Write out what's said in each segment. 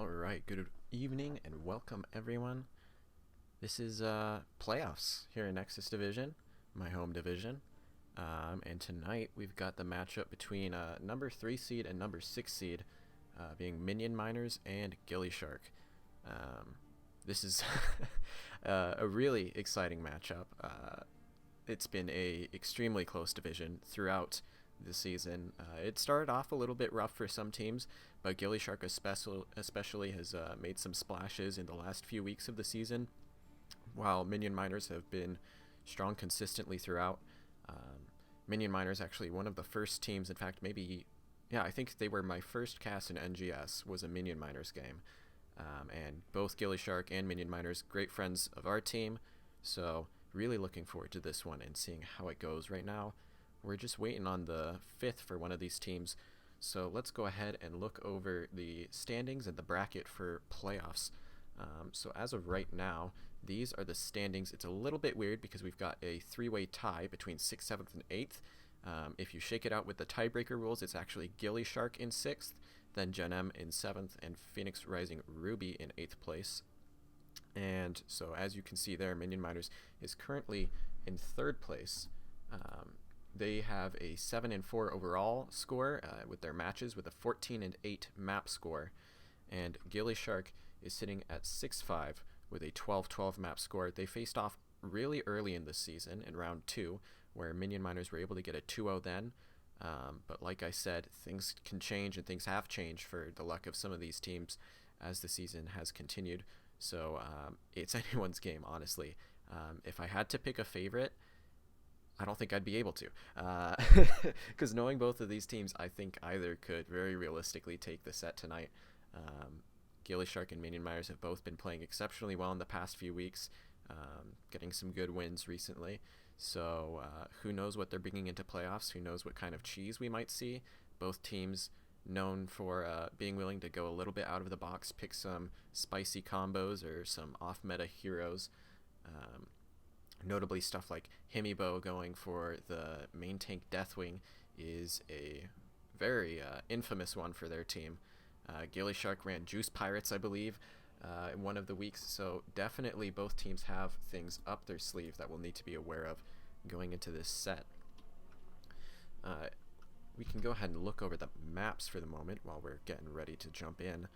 All right, good evening and welcome everyone. This is playoffs here in Nexus Division, my home division. And tonight we've got the matchup between number 3 seed and number 6 seed, being Minion Miners and gillyShark. This is a really exciting matchup. It's been a extremely close division throughout the season. It started off a little bit rough for some teams, but gillyShark especially has made some splashes in the last few weeks of the season, while Minion Miners have been strong consistently throughout. Minion Miners actually one of the first teams, in fact, I think they were my first cast in NGS was a Minion Miners game. And both gillyShark and Minion Miners, great friends of our team, so really looking forward to this one and seeing how it goes. Right now we're just waiting on the 5th for one of these teams, so let's go ahead and look over the standings and the bracket for playoffs. So as of right now, these are the standings. It's a little bit weird because we've got a three-way tie between 6th, 7th, and 8th. If you shake it out with the tiebreaker rules, it's actually gillyShark in 6th, then Gen M in 7th, and Phoenix Rising Ruby in 8th place. And so as you can see there, Minion Miners is currently in 3rd place. They have a 7-4 overall score with their matches, with a 14-8 map score, and gillyShark is sitting at 6-5 with a 12-12 map score. They faced off really early in the season in round 2, where Minion Miners were able to get a 2-0 then. But like I said, things can change, and things have changed for the luck of some of these teams as the season has continued. So it's anyone's game, honestly. If I had to pick a favorite, I don't think I'd be able to. Because knowing both of these teams, I think either could very realistically take the set tonight. gillyShark and Minion Miners have both been playing exceptionally well in the past few weeks, getting some good wins recently. So who knows what they're bringing into playoffs? Who knows what kind of cheese we might see? Both teams known for being willing to go a little bit out of the box, pick some spicy combos or some off-meta heroes. Notably, stuff like Himibo going for the main tank Deathwing is a very infamous one for their team. gillyShark ran Juice Pirates, I believe, in one of the weeks, so definitely both teams have things up their sleeve that we'll need to be aware of going into this set. We can go ahead and look over the maps for the moment while we're getting ready to jump in.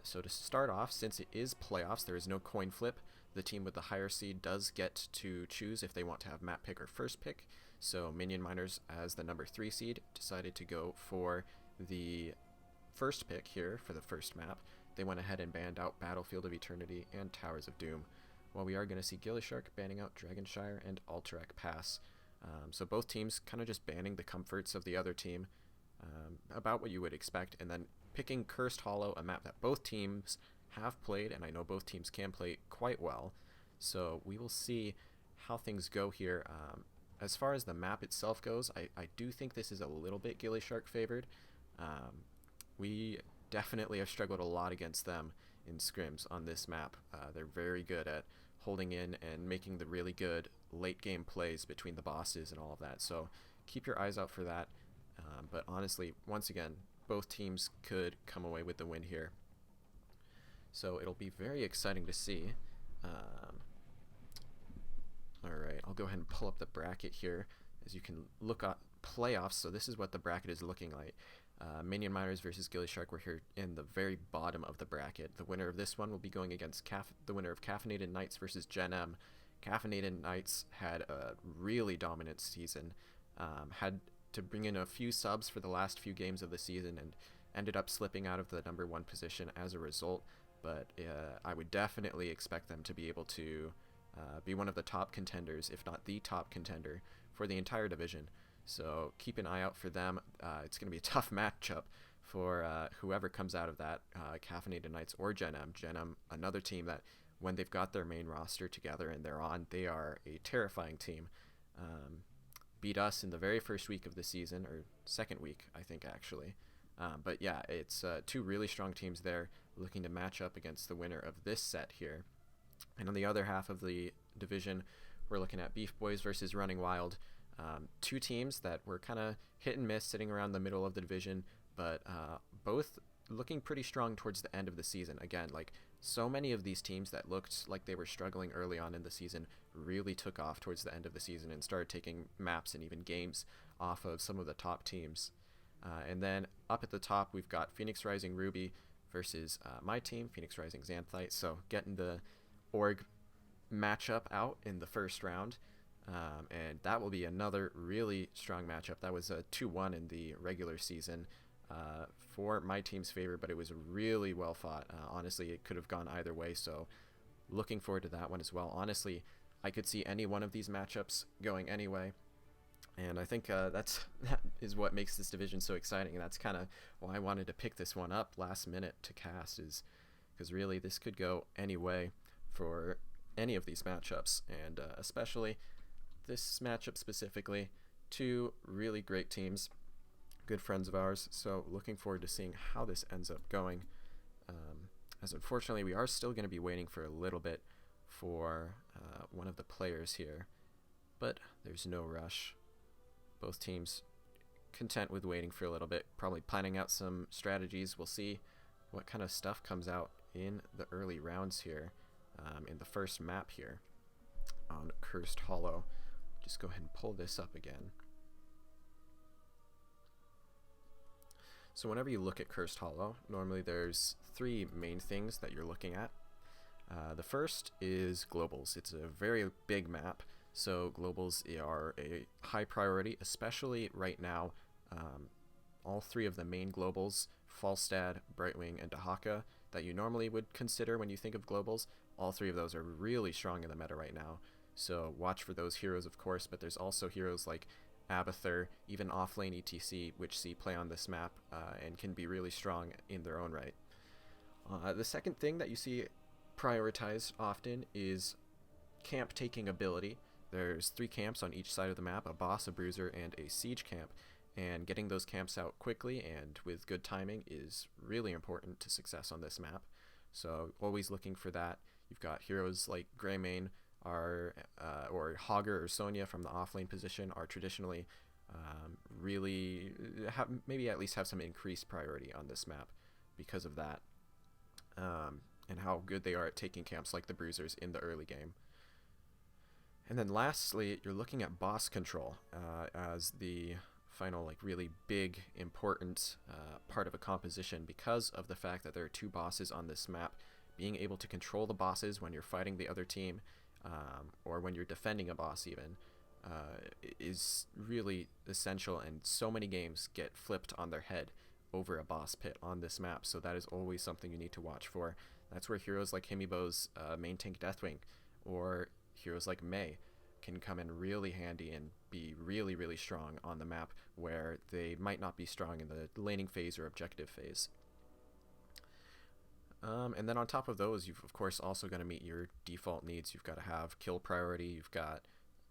So to start off, since it is playoffs, there is no coin flip. The team with the higher seed does get to choose if they want to have map pick or first pick. So Minion Miners, as the number 3 seed, decided to go for the first pick here for the first map. They went ahead and banned out Battlefield of Eternity and Towers of Doom, while we are going to see gillyShark banning out Dragonshire and Alterac Pass. So both teams kind of just banning the comforts of the other team, about what you would expect, and then picking Cursed Hollow, a map that both teams have played, and I know both teams can play quite well. So we will see how things go here. As far as the map itself goes, I do think this is a little bit gillyShark favored. We definitely have struggled a lot against them in scrims on this map. They're very good at holding in and making the really good late game plays between the bosses and all of that, so keep your eyes out for that. But honestly, once again, both teams could come away with the win here, so it'll be very exciting to see. Alright, I'll go ahead and pull up the bracket here. As you can look at playoffs, so this is what the bracket is looking like. Minion Miners versus gillyShark, we're here in the very bottom of the bracket. The winner of this one will be going against the winner of Caffeinated Knights versus Gen M. Caffeinated Knights had a really dominant season, had to bring in a few subs for the last few games of the season, and ended up slipping out of the number 1 position as a result. But I would definitely expect them to be able to be one of the top contenders, if not the top contender, for the entire division. So keep an eye out for them. It's going to be a tough matchup for whoever comes out of that, Caffeinated Knights or Gen M. Gen M, another team that when they've got their main roster together and they're on, they are a terrifying team. Beat us in the very first week of the season, or second week, I think, actually. But yeah, it's two really strong teams there looking to match up against the winner of this set here. And on the other half of the division, we're looking at Beef Boys versus Running Wild. Two teams that were kind of hit and miss, sitting around the middle of the division, but both looking pretty strong towards the end of the season. Again, like, so many of these teams that looked like they were struggling early on in the season really took off towards the end of the season and started taking maps and even games off of some of the top teams. And then up at the top, we've got Phoenix Rising Ruby versus my team, Phoenix Rising Xanthite. So getting the org matchup out in the first round. And that will be another really strong matchup. That was a 2-1 in the regular season for my team's favor, but it was really well fought. Honestly, it could have gone either way, so looking forward to that one as well. Honestly, I could see any one of these matchups going anyway, and I think that is what makes this division so exciting, and that's kind of why I wanted to pick this one up last minute to cast, is because really this could go any way for any of these matchups, and especially this matchup specifically. Two really great teams, good friends of ours, so looking forward to seeing how this ends up going, as unfortunately we are still going to be waiting for a little bit for one of the players here, but there's no rush. Both teams content with waiting for a little bit, probably planning out some strategies. We'll see what kind of stuff comes out in the early rounds here, in the first map here on Cursed Hollow. Just go ahead and pull this up again. So whenever you look at Cursed Hollow, normally there's three main things that you're looking at. The first is globals. It's a very big map, so globals are a high priority, especially right now. All three of the main globals, Falstad, Brightwing, and Dahaka, that you normally would consider when you think of globals, all three of those are really strong in the meta right now. So watch for those heroes, of course, but there's also heroes like Abathur, even offlane ETC, which see play on this map and can be really strong in their own right. The second thing that you see prioritized often is camp taking ability. There's 3 camps on each side of the map, a boss, a bruiser, and a siege camp, and getting those camps out quickly and with good timing is really important to success on this map. So always looking for that. You've got heroes like Greymane or Hogger or Sonya from the offlane position are traditionally really maybe at least have some increased priority on this map because of that, and how good they are at taking camps like the bruisers in the early game. And then lastly, you're looking at boss control as the final, like, really big important part of a composition, because of the fact that there are 2 bosses on this map. Being able to control the bosses when you're fighting the other team, or when you're defending a boss even, is really essential, and so many games get flipped on their head over a boss pit on this map, so that is always something you need to watch for. That's where heroes like Himibo's main tank Deathwing, or heroes like Mei, can come in really handy and be really, really strong on the map where they might not be strong in the laning phase or objective phase. And then on top of those, you've of course also got to meet your default needs. You've got to have kill priority, you've got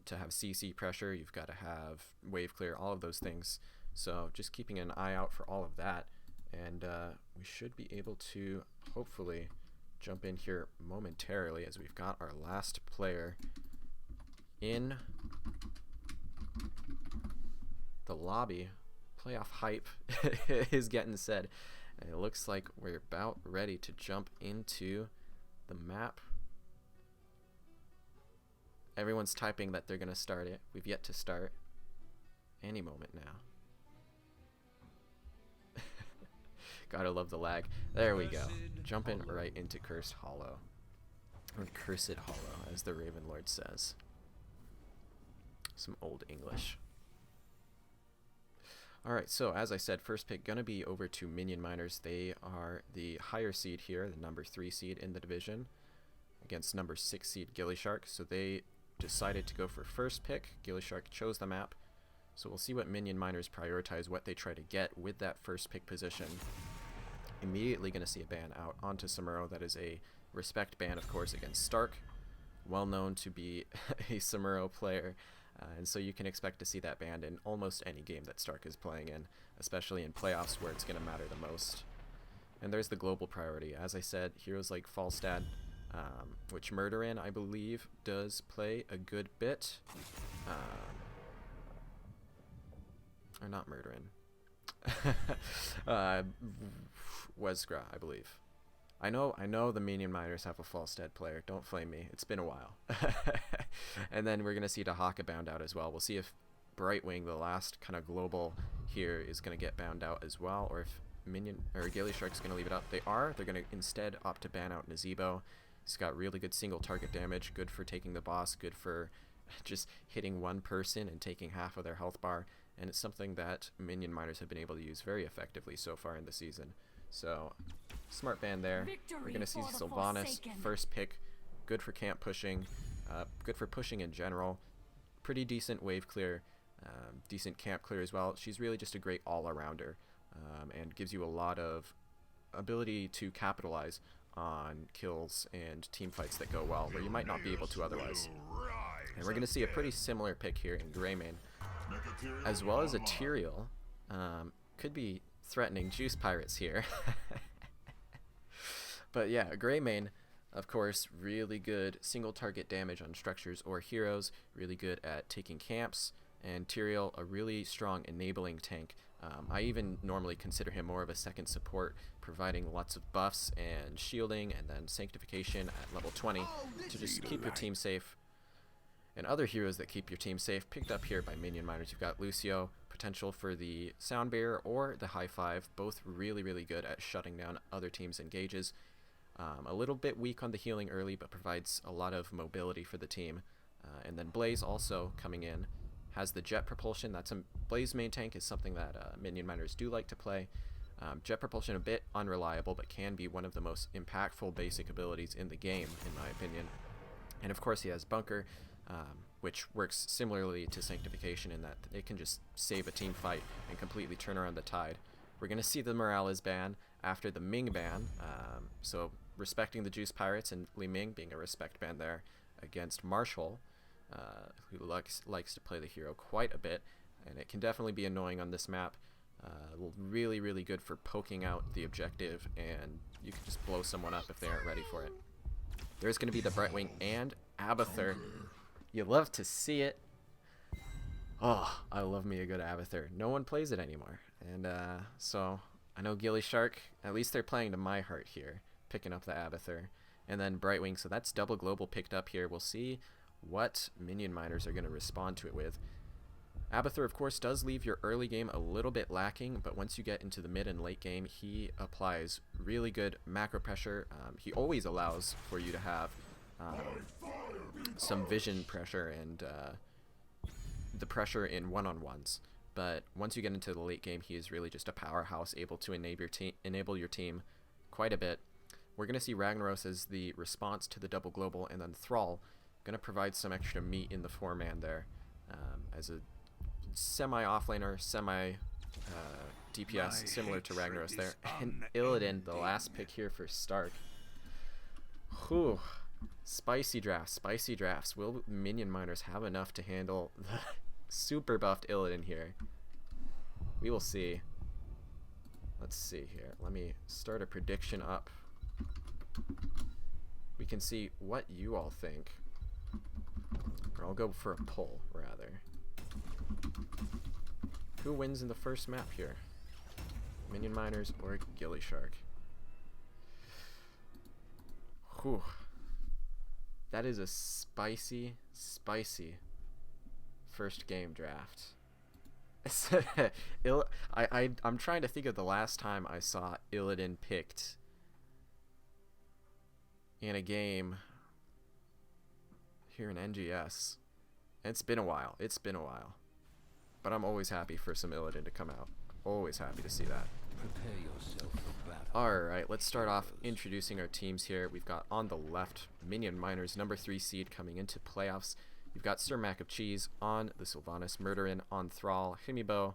to have CC pressure, you've got to have wave clear, all of those things. So just keeping an eye out for all of that, and we should be able to hopefully jump in here momentarily as we've got our last player in the lobby. Playoff hype is getting said. And it looks like we're about ready to jump into the map. Everyone's typing that they're going to start it. We've yet to start. Any moment now. Gotta love the lag. There we go. Jumping right into Cursed Hollow. Or Cursed Hollow, as the Raven Lord says. Some old English. Alright, so as I said, first pick gonna be over to Minion Miners. They are the higher seed here, the number 3 seed in the division, against number 6 seed gillyShark. So they decided to go for first pick. gillyShark chose the map. So we'll see what Minion Miners prioritize, what they try to get with that first pick position. Immediately gonna see a ban out onto Samuro. That is a respect ban, of course, against Stark. Well known to be a Samuro player. And so you can expect to see that banned in almost any game that Stark is playing in, especially in playoffs where it's going to matter the most. And there's the global priority. As I said, heroes like Falstad, which Murderin, I believe, does play a good bit. Or not Murderin. Wezgra, I believe. I know the Minion Miners have a Falstead player. Don't flame me. It's been a while. And then we're going to see Dahaka bound out as well. We'll see if Brightwing, the last kind of global here, is going to get bound out as well, or if Minion or gillyShark's going to leave it up. They're going to instead opt to ban out Nazebo. He's got really good single target damage, good for taking the boss, good for just hitting one person and taking half of their health bar, and it's something that Minion Miners have been able to use very effectively so far in the season. So, smart ban there. We're going to see Sylvanas, first pick, good for camp pushing, good for pushing in general, pretty decent wave clear, decent camp clear as well. She's really just a great all-arounder, and gives you a lot of ability to capitalize on kills and team fights that go well, where you might not be able to otherwise. And we're going to see a pretty similar pick here in Greymane, as well as a Tyrael. Could be threatening Juice Pirates here. But yeah, Greymane, of course, really good single target damage on structures or heroes, really good at taking camps, and Tyrael, a really strong enabling tank. I even normally consider him more of a second support, providing lots of buffs and shielding, and then sanctification at level 20 to just keep your team safe. And other heroes that keep your team safe, picked up here by Minion Miners. You've got Lucio, potential for the Sound Barrier or the High Five, both really, really good at shutting down other teams' engages. A little bit weak on the healing early, but provides a lot of mobility for the team. And then Blaze also coming in, has the jet propulsion. That's a Blaze main tank is something that Minion Miners do like to play. Jet propulsion a bit unreliable, but can be one of the most impactful basic abilities in the game, in my opinion. And of course he has Bunker, which works similarly to Sanctification in that it can just save a team fight and completely turn around the tide. We're going to see the Morales ban after the Ming ban, so respecting the Juice Pirates and Li Ming being a respect ban there against Marshall, who likes to play the hero quite a bit, and it can definitely be annoying on this map. Really, really good for poking out the objective, and you can just blow someone up if they aren't ready for it. There's going to be the Brightwing and Abathur. You love to see it. Oh, I love me a good Abathur. No one plays it anymore, and so I know gillyShark, at least they're playing to my heart here, picking up the Abathur. And then Brightwing, so that's double global picked up here. We'll see what Minion Miners are going to respond to it with. Abathur, of course, does leave your early game a little bit lacking, but once you get into the mid and late game, he applies really good macro pressure. He always allows for you to have some vision pressure and the pressure in one-on-ones. But once you get into the late game, he is really just a powerhouse, able to enable your team quite a bit. We're going to see Ragnaros as the response to the double global, and then Thrall going to provide some extra meat in the 4-man there as a semi-offlaner, semi-DPS, similar to Ragnaros there. And Illidan, the last pick here for Stark. Whew. Spicy drafts, spicy drafts. Will Minion Miners have enough to handle the super buffed Illidan here? We will see. Let's see here. Let me start a prediction up. We can see what you all think. Or I'll go for a poll, rather. Who wins in the first map here? Minion Miners or gillyShark? Whew. That is a spicy, spicy first game draft. I'm trying to think of the last time I saw Illidan picked in a game here in NGS. It's been a while. It's been a while. But I'm always happy for some Illidan to come out. Always happy to see that. Prepare yourself for battle. Alright, let's start off introducing our teams here. We've got on the left, Minion Miners, number 3 seed coming into playoffs. You've got Sir Mac of Cheese on the Sylvanas, Murderin on Thrall, Himibo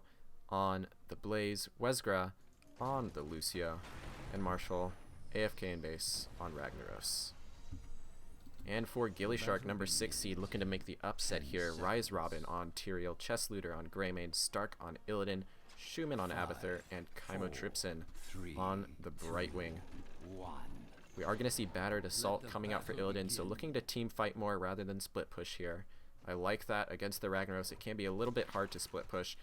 on the Blaze, Wezgra on the Lucio, and Marshall, AFK in base on Ragnaros. And for gillyShark, number 6 seed, looking to make the upset here, Rise Robin on Tyrael, Chess Looter on Greymane, Stark on Illidan, Schumann on Abathur, and Kaimo Tripson on the Brightwing. We are going to see Battered Assault coming out for Illidan, so looking to team fight more rather than split push here. I like that against the Ragnaros. It can be a little bit hard to split push,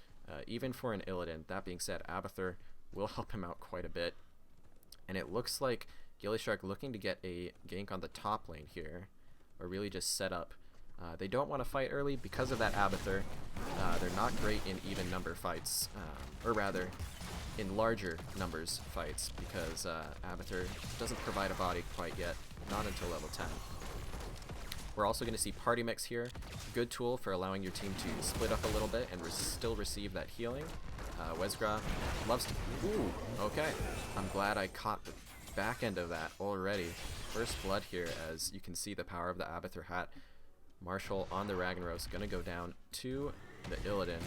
even for an Illidan. That being said, Abathur will help him out quite a bit. And it looks like gillyShark looking to get a gank on the top lane here, or really just set up. They don't want to fight early because of that Abathur. They're not great in even number fights, or rather, in larger numbers fights, because Abathur doesn't provide a body quite yet, not until level 10. We're also going to see Party Mix here, good tool for allowing your team to split up a little bit and still receive that healing. Wezgra loves to... Ooh, okay. I'm glad I caught the back end of that already. First blood here, as you can see the power of the Abathur hat. Marshall on the Ragnaros, going to go down to the Illidan.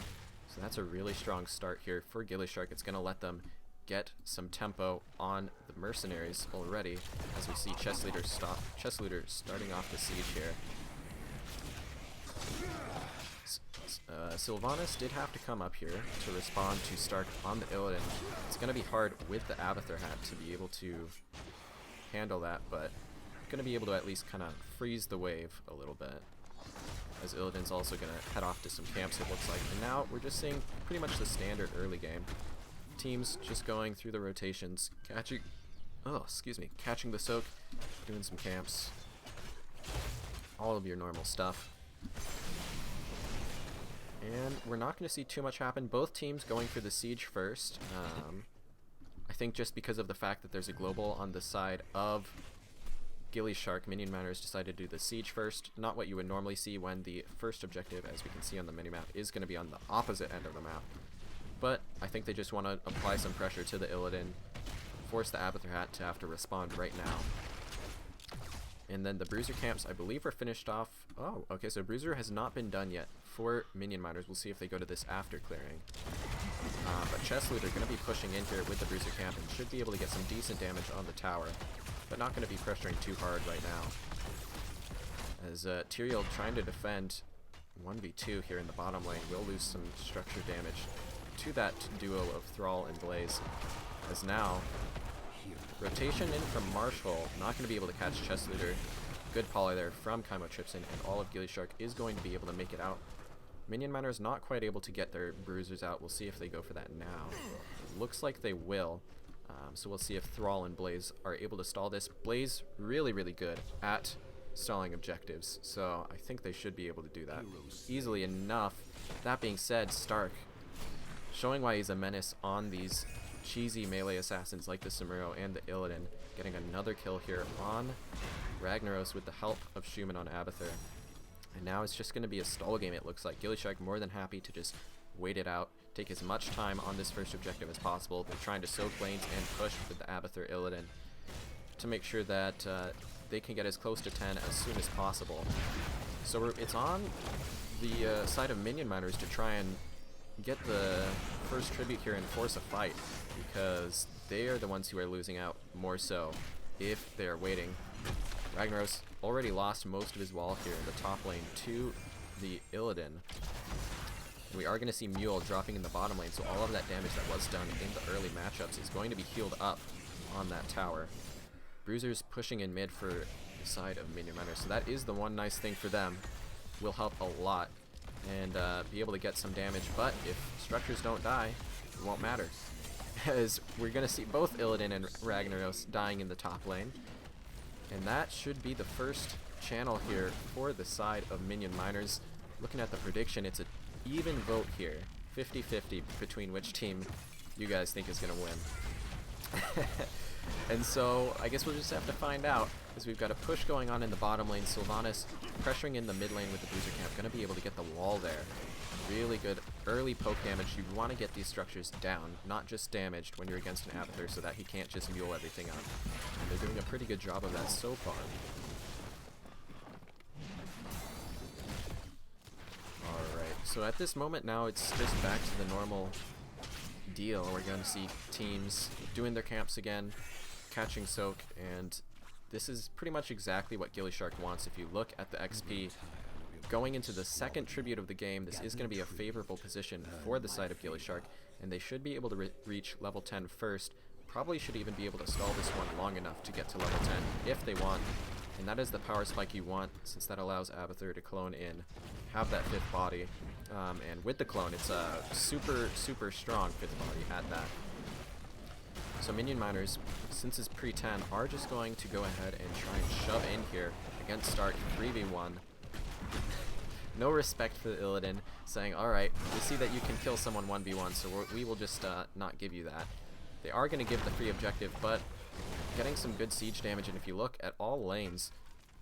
So that's a really strong start here for gillyShark. It's going to let them get some tempo on the mercenaries already, as we see Chess Leader starting off the siege here. Sylvanas did have to come up here to respond to Stark on the Illidan. It's going to be hard with the Abathur hat to be able to handle that, but going to be able to at least kind of freeze the wave a little bit, as Illidan's also going to head off to some camps, it looks like. And now we're just seeing pretty much the standard early game. Teams just going through the rotations, catching the soak, doing some camps, all of your normal stuff. And we're not going to see too much happen. Both teams going for the siege first. I think just because of the fact that there's a global on the side of gillyShark, Minion Miners decided to do the siege first. Not what you would normally see when the first objective, as we can see on the minimap, is going to be on the opposite end of the map. But I think they just want to apply some pressure to the Illidan, force the Abathur hat to have to respond right now. And then the Bruiser camps, I believe, are finished off. Oh, okay, so Bruiser has not been done yet for Minion Miners. We'll see if they go to this after clearing. But Chess Leader going to be pushing in here with the Bruiser camp and should be able to get some decent damage on the tower, but not going to be pressuring too hard right now. As Tyrael trying to defend 1v2 here in the bottom lane will lose some structure damage to that duo of Thrall and Blaze, as now rotation in from Marshall, not going to be able to catch Chess Leader. Good poly there from Kaimo Tripson, and all of gillyShark is going to be able to make it out. Minion Miners not quite able to get their Bruisers out. We'll see if they go for that now. Looks like they will. So we'll see if Thrall and Blaze are able to stall this. Blaze really, really good at stalling objectives, so I think they should be able to do that easily enough. That being said, Stark showing why he's a menace on these cheesy melee assassins like the Samuro and the Illidan, getting another kill here on Ragnaros with the help of Schumann on Abathur. And now it's just going to be a stall game, it looks like. gillyShark more than happy to just wait it out, take as much time on this first objective as possible. They're trying to soak lanes and push with the Abathur Illidan to make sure that they can get as close to 10 as soon as possible. So it's on the side of Minion Miners to try and get the first tribute here and force a fight, because they are the ones who are losing out more so if they're waiting. Ragnaros already lost most of his wall here in the top lane to the Illidan. And we are going to see Mule dropping in the bottom lane, so all of that damage that was done in the early matchups is going to be healed up on that tower. Bruiser's pushing in mid for the side of Minion Miners, so that is the one nice thing for them. Will help a lot and be able to get some damage, but if structures don't die, it won't matter, as we're going to see both Illidan and Ragnaros dying in the top lane. And that should be the first channel here for the side of Minion Miners. Looking at the prediction, it's an even vote here, 50-50 between which team you guys think is going to win. And so I guess we'll just have to find out, as we've got a push going on in the bottom lane. Sylvanas pressuring in the mid lane with the Bruiser camp, going to be able to get the wall there. Really good early poke damage. You want to get these structures down, not just damaged when you're against an Abathur, so that he can't just mule everything up. And they're doing a pretty good job of that so far. Alright, so at this moment now it's just back to the normal deal. We're going to see teams doing their camps again, catching soak, and this is pretty much exactly what gillyShark wants. If you look at the XP going into the second tribute of the game, this is going to be a favorable position for the side of gillyShark, and they should be able to reach level 10 first. Probably should even be able to stall this one long enough to get to level 10 if they want, and that is the power spike you want, since that allows Abathur to clone in, have that 5th body, and with the clone it's a super strong 5th body at that. So Minion Miners, since it's pre-10, are just going to go ahead and try and shove in here against Stark 3v1. No respect for the Illidan, saying, alright, we see that you can kill someone 1v1, so we will just not give you that. They are going to give the free objective, but getting some good siege damage, and if you look at all lanes,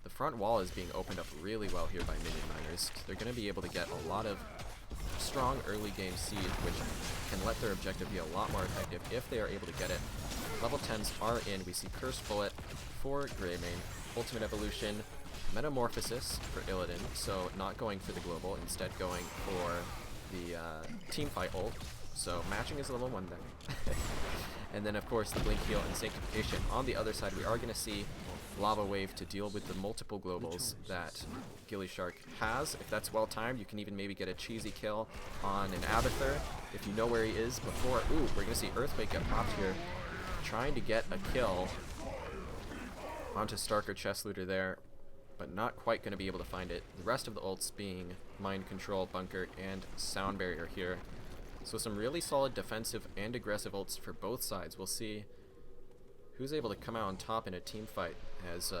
the front wall is being opened up really well here by Minion Miners. They're going to be able to get a lot of strong early game siege, which can let their objective be a lot more effective if they are able to get it. Level 10s are in. We see Curse Bullet for Greymane, Ultimate Evolution, Metamorphosis for Illidan, so not going for the global, instead going for the teamfight ult. So matching is level 1 there. And then of course the Blink Heal and Sanctification. On the other side we are going to see Lava Wave to deal with the multiple globals that gillyShark has. If that's well timed, you can even maybe get a cheesy kill on an Abathur if you know where he is before. Ooh, we're going to see Earthquake get popped here, trying to get a kill onto Starker Chest Looter there, but not quite going to be able to find it. The rest of the ults being Mind Control, Bunker, and Sound Barrier here. So some really solid defensive and aggressive ults for both sides. We'll see who's able to come out on top in a team fight, as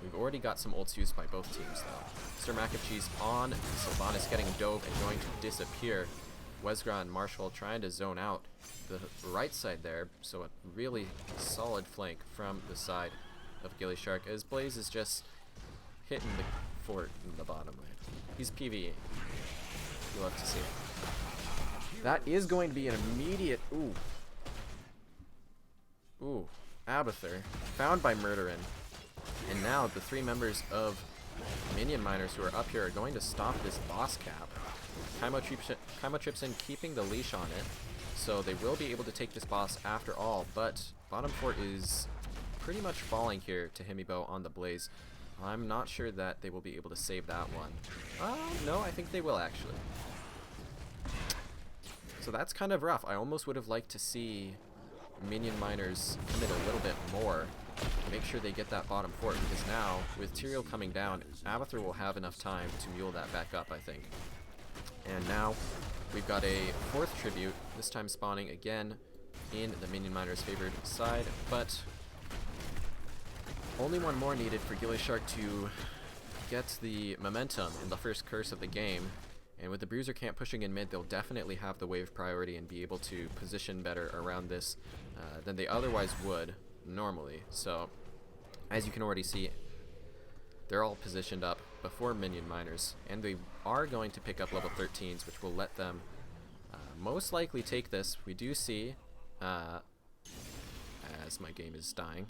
we've already got some ults used by both teams though. Sir Mac and Cheese on, Sylvanas getting dove and going to disappear. Wesgra and Marshall trying to zone out the right side there, so a really solid flank from the side of gillyShark, as Blaze is just hitting the fort in the bottom lane. He's PvE. You'll have to see it. That is going to be an immediate... Ooh. Ooh. Abathur, found by Murderin. And now the 3 members of Minion Miners who are up here are going to stop this boss cap. Chymotrypsin keeping the leash on it, so they will be able to take this boss after all, but bottom fort is pretty much falling here to Himibo on the Blaze. I'm not sure that they will be able to save that one. No, I think they will actually. So that's kind of rough. I almost would have liked to see Minion Miners commit a little bit more to make sure they get that bottom fort, because now, with Tyrael coming down, Abathur will have enough time to mule that back up, I think. And now, we've got a 4th tribute, this time spawning again in the Minion Miners' favored side, but only one more needed for gillyShark to get the momentum in the first curse of the game. And with the Bruiser camp pushing in mid, they'll definitely have the wave priority and be able to position better around this than they otherwise would normally. So, as you can already see, they're all positioned up before Minion Miners, and they are going to pick up level 13s, which will let them most likely take this. We do see, as my game is dying.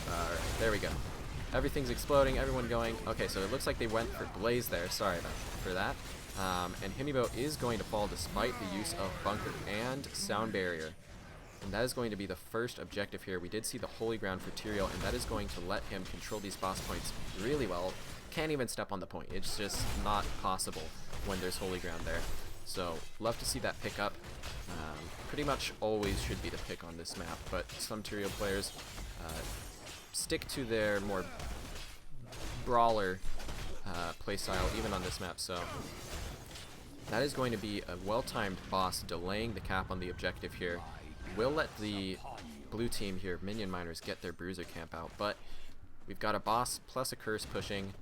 Alright, there we go. Everything's exploding, everyone going. Okay, so it looks like they went for Blaze there. Sorry for that. And Himibo is going to fall despite the use of Bunker and Sound Barrier. And that is going to be the first objective here. We did see the Holy Ground for Tyrael, and that is going to let him control these boss points really well. Can't even step on the point. It's just not possible when there's Holy Ground there. So, love to see that pick up. Pretty much always should be the pick on this map, but some Tyrael players stick to their more brawler playstyle even on this map, so that is going to be a well-timed boss delaying the cap on the objective here. We'll let the blue team here, Minion Miners, get their Bruiser camp out, but we've got a boss plus a curse pushing.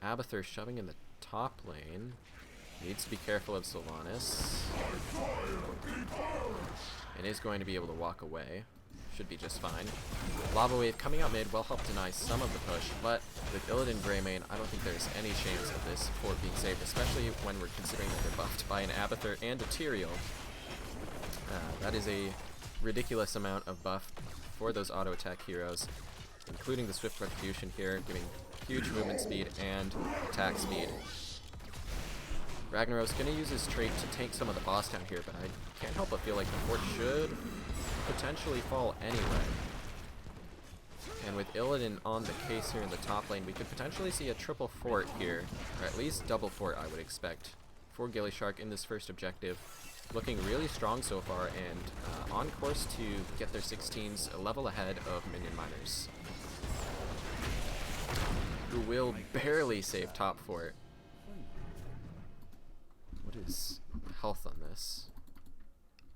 Abathur shoving in the top lane. Needs to be careful of Sylvanas. And is going to be able to walk away. Should be just fine. Lava Wave coming out mid will help deny some of the push, but with Illidan Greymane, I don't think there's any chance of this fort being saved, especially when we're considering that they're buffed by an Abathur and a Tyrael. That is a ridiculous amount of buff for those auto attack heroes, including the Swift Retribution here, giving huge movement speed and attack speed. Ragnaros going to use his trait to tank some of the boss down here, but I can't help but feel like the fort should potentially fall anyway. And with Illidan on the case here in the top lane, we could potentially see a triple fort here, or at least double fort I would expect, for gillyShark in this first objective. Looking really strong so far, and on course to get their 16s a level ahead of Minion Miners, who will barely save top fort. What is health on this?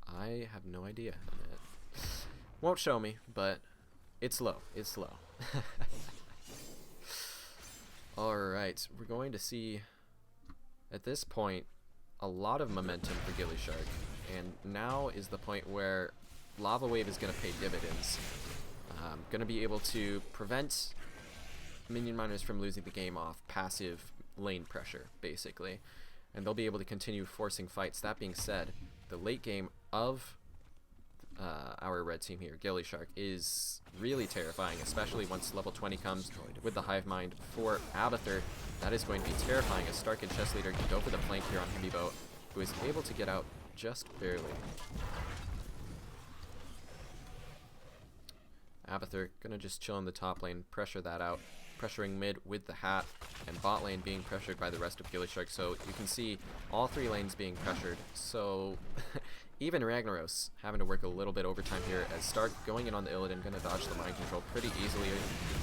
I have no idea on it. Won't show me, but it's low. It's low. Alright, we're going to see, at this point, a lot of momentum for gillyShark. And now is the point where Lava Wave is going to pay dividends. Going to be able to prevent Minion miners from losing the game off passive lane pressure, basically. And they'll be able to continue forcing fights. That being said, the late game of our red team here, gillyShark, is really terrifying, especially once level 20 comes with the Hive Mind for Abathur. That is going to be terrifying as Stark and Chess Leader can go for the flank here on Heavy Boat, who is able to get out just barely. Abathur gonna just chill in the top lane, pressure that out, pressuring mid with the hat, and bot lane being pressured by the rest of gillyShark. So you can see all three lanes being pressured. So even Ragnaros having to work a little bit overtime here as Stark going in on the Illidan, gonna dodge the mind control pretty easily.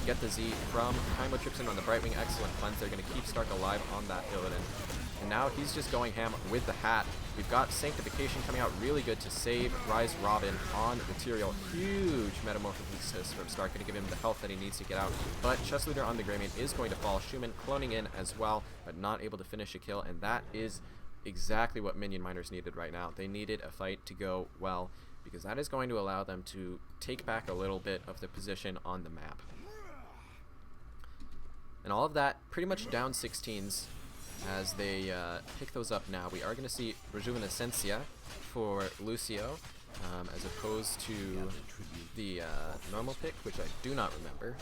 Get the Z from Kaimo trips in on the Brightwing, excellent cleanse. They're gonna keep Stark alive on that Illidan. And now he's just going ham with the hat. We've got Sanctification coming out really good to save Rise Robin on Material. Huge Metamorphosis from Stark, going to give him the health that he needs to get out. But Chess Leader on the Greymane is going to fall. Schumann cloning in as well, but not able to finish a kill. And that is exactly what Minion miners needed right now. They needed a fight to go well, because that is going to allow them to take back a little bit of the position on the map. And all of that pretty much down 16s. As they pick those up now, we are going to see Rejuvenescencia for Lucio, as opposed to the normal pick, which I do not remember,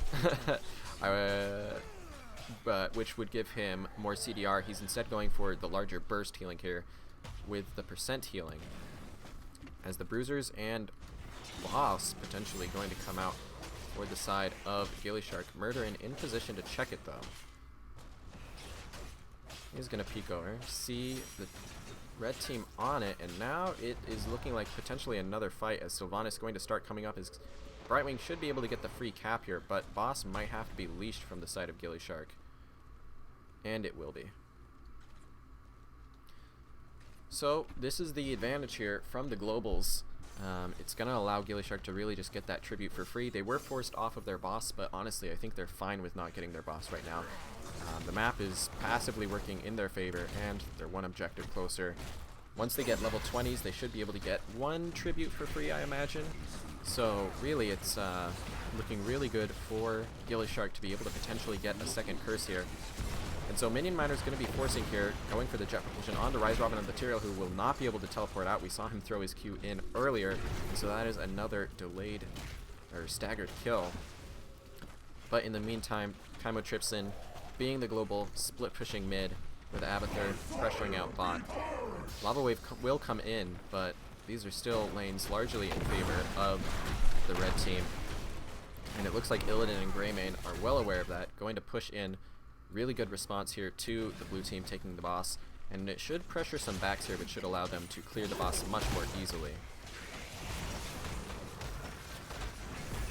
but which would give him more CDR. He's instead going for the larger burst healing here with the percent healing, as the Bruisers and Boss potentially going to come out for the side of gillyShark. Murderin in position to check it though. He's going to peek over, see the red team on it, and now it is looking like potentially another fight as Sylvanas going to start coming up. His Brightwing should be able to get the free cap here, but Boss might have to be leashed from the side of gillyShark. And it will be. So this is the advantage here from the globals. It's going to allow gillyShark to really just get that tribute for free. They were forced off of their boss, but honestly I think they're fine with not getting their boss right now. The map is passively working in their favor, and they're one objective closer. Once they get level 20s, they should be able to get one tribute for free, I imagine. So really, it's looking really good for gillyShark to be able to potentially get a second curse here. And so Minion Miner is going to be forcing here, going for the jet propulsion on the Rise Robin of Material, who will not be able to teleport out. We saw him throw his Q in earlier, and so that is another delayed or staggered kill. But in the meantime, Kaimo trips in, being the global, split pushing mid with Abathur pressuring out bot. Lava Wave will come in, but these are still lanes largely in favor of the red team. And it looks like Illidan and Greymane are well aware of that, going to push in. Really good response here to the blue team taking the boss, and it should pressure some backs here, but should allow them to clear the boss much more easily.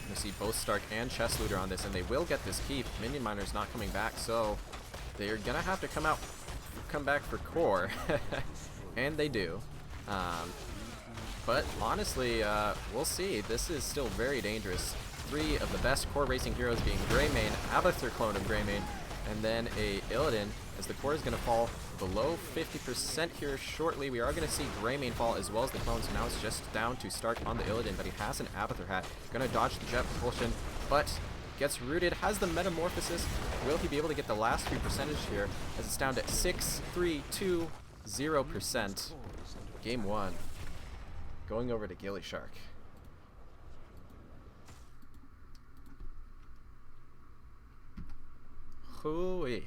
You see both Stark and Chess Looter on this, and they will get this keep. Minion Miner's not coming back, so they're gonna have to come back for core, and they do. But honestly, we'll see. This is still very dangerous. Three of the best core racing heroes being Greymane, Abathur clone of Greymane, and then a Illidan, as the core is going to fall below 50% here shortly. We are going to see Greymane fall as well as the clones. Now it's just down to Stark on the Illidan, but he has an Abathur hat. Going to dodge the jet propulsion, but gets rooted, has the metamorphosis. Will he be able to get the last 3% here, as it's down to 6, 3, 2, 0%. Game 1. Going over to gillyShark. Hooey.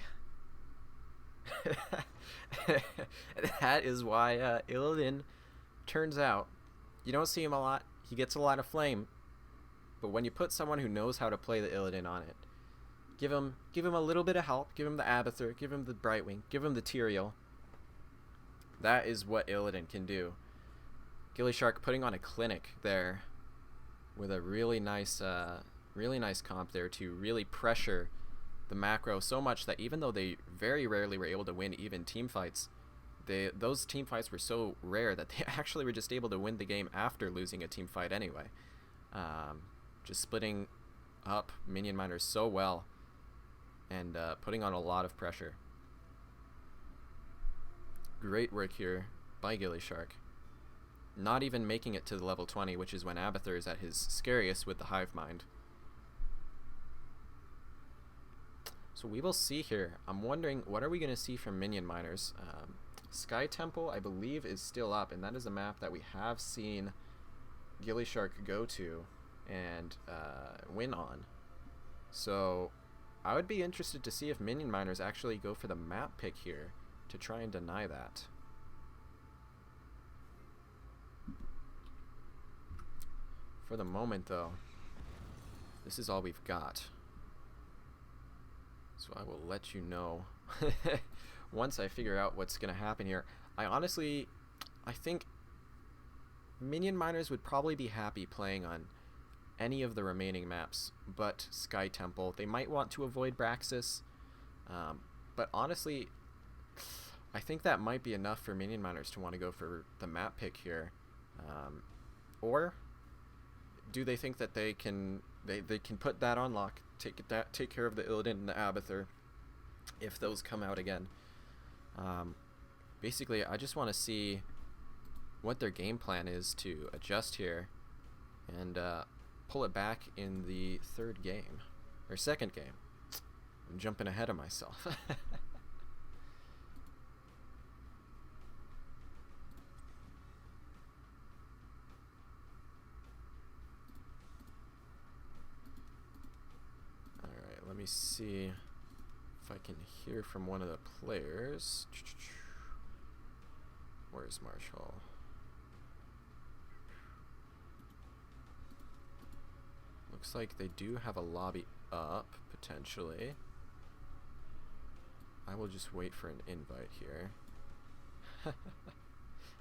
That is why Illidan turns out. You don't see him a lot. He gets a lot of flame. But when you put someone who knows how to play the Illidan on it, give him a little bit of help, give him the Abathur, give him the Brightwing, give him the Tyrael. That is what Illidan can do. gillyShark putting on a clinic there with a really nice comp there to really pressure the macro so much that even though they very rarely were able to win even team fights, those team fights were so rare that they actually were just able to win the game after losing a team fight anyway. Just splitting up minion miners so well and putting on a lot of pressure. Great work here by gillyShark. Not even making it to the level 20, which is when Abathur is at his scariest with the hive mind. So we will see here. I'm wondering, what are we going to see from minion miners? Sky Temple, I believe, is still up, and that is a map that we have seen gillyShark go to and win on. So I would be interested to see if minion miners actually go for the map pick here to try and deny that. For the moment, though, this is all we've got. So I will let you know once I figure out what's going to happen here. I think minion miners would probably be happy playing on any of the remaining maps but Sky Temple. They might want to avoid Braxis, but honestly, I think that might be enough for minion miners to want to go for the map pick here. Or do they think that they can put that on lock, take care of the Illidan and the Abathur if those come out again? Basically, I just want to see what their game plan is to adjust here and pull it back in the second game. I'm jumping ahead of myself. Alright, let me see if I can hear from one of the players. Where's Marshall? Looks like they do have a lobby up, potentially. I will just wait for an invite here.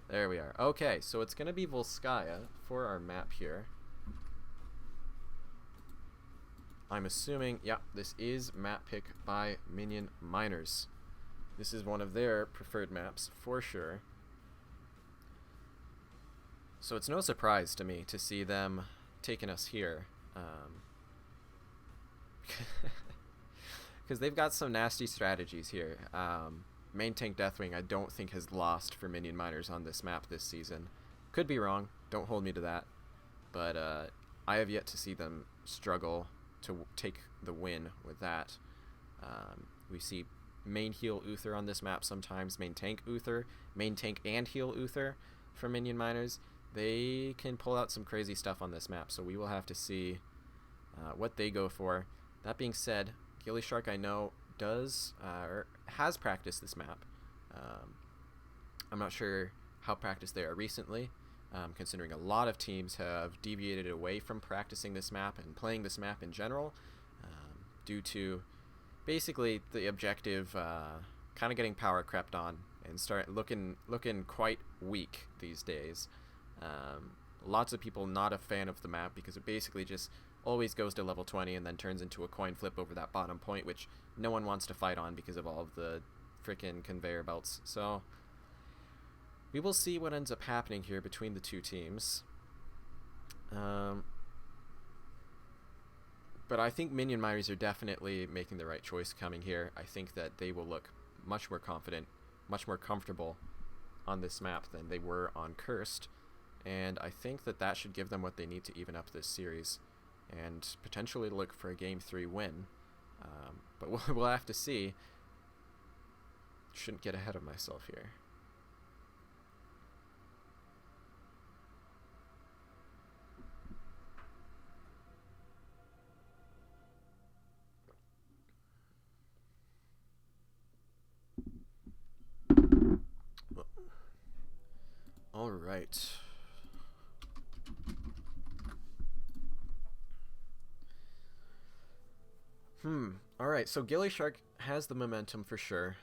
There we are. Okay, so it's going to be Volskaya for our map here. I'm assuming, yeah, this is map pick by Minion Miners. This is one of their preferred maps, for sure. So it's no surprise to me to see them taking us here. Because they've got some nasty strategies here. Main Tank Deathwing I don't think has lost for Minion Miners on this map this season. Could be wrong, don't hold me to that. But I have yet to see them struggle to take the win with that. We see main heal Uther on this map sometimes, main tank Uther, main tank and heal Uther for Minion Miners. They can pull out some crazy stuff on this map, so we will have to see what they go for. That being said, gillyShark I know does or has practiced this map. I'm not sure how practiced they are recently, considering a lot of teams have deviated away from practicing this map and playing this map in general, due to basically the objective kind of getting power crept on and start looking quite weak these days. Lots of people not a fan of the map because it basically just always goes to level 20 and then turns into a coin flip over that bottom point, which no one wants to fight on because of all of the freaking conveyor belts. So we will see what ends up happening here between the two teams. But I think Minion Miners are definitely making the right choice coming here. I think that they will look much more confident, much more comfortable on this map than they were on Cursed. And I think that that should give them what they need to even up this series and potentially look for a Game 3 win. But we'll have to see. Shouldn't get ahead of myself here. All right. Alright, so gillyShark has the momentum for sure,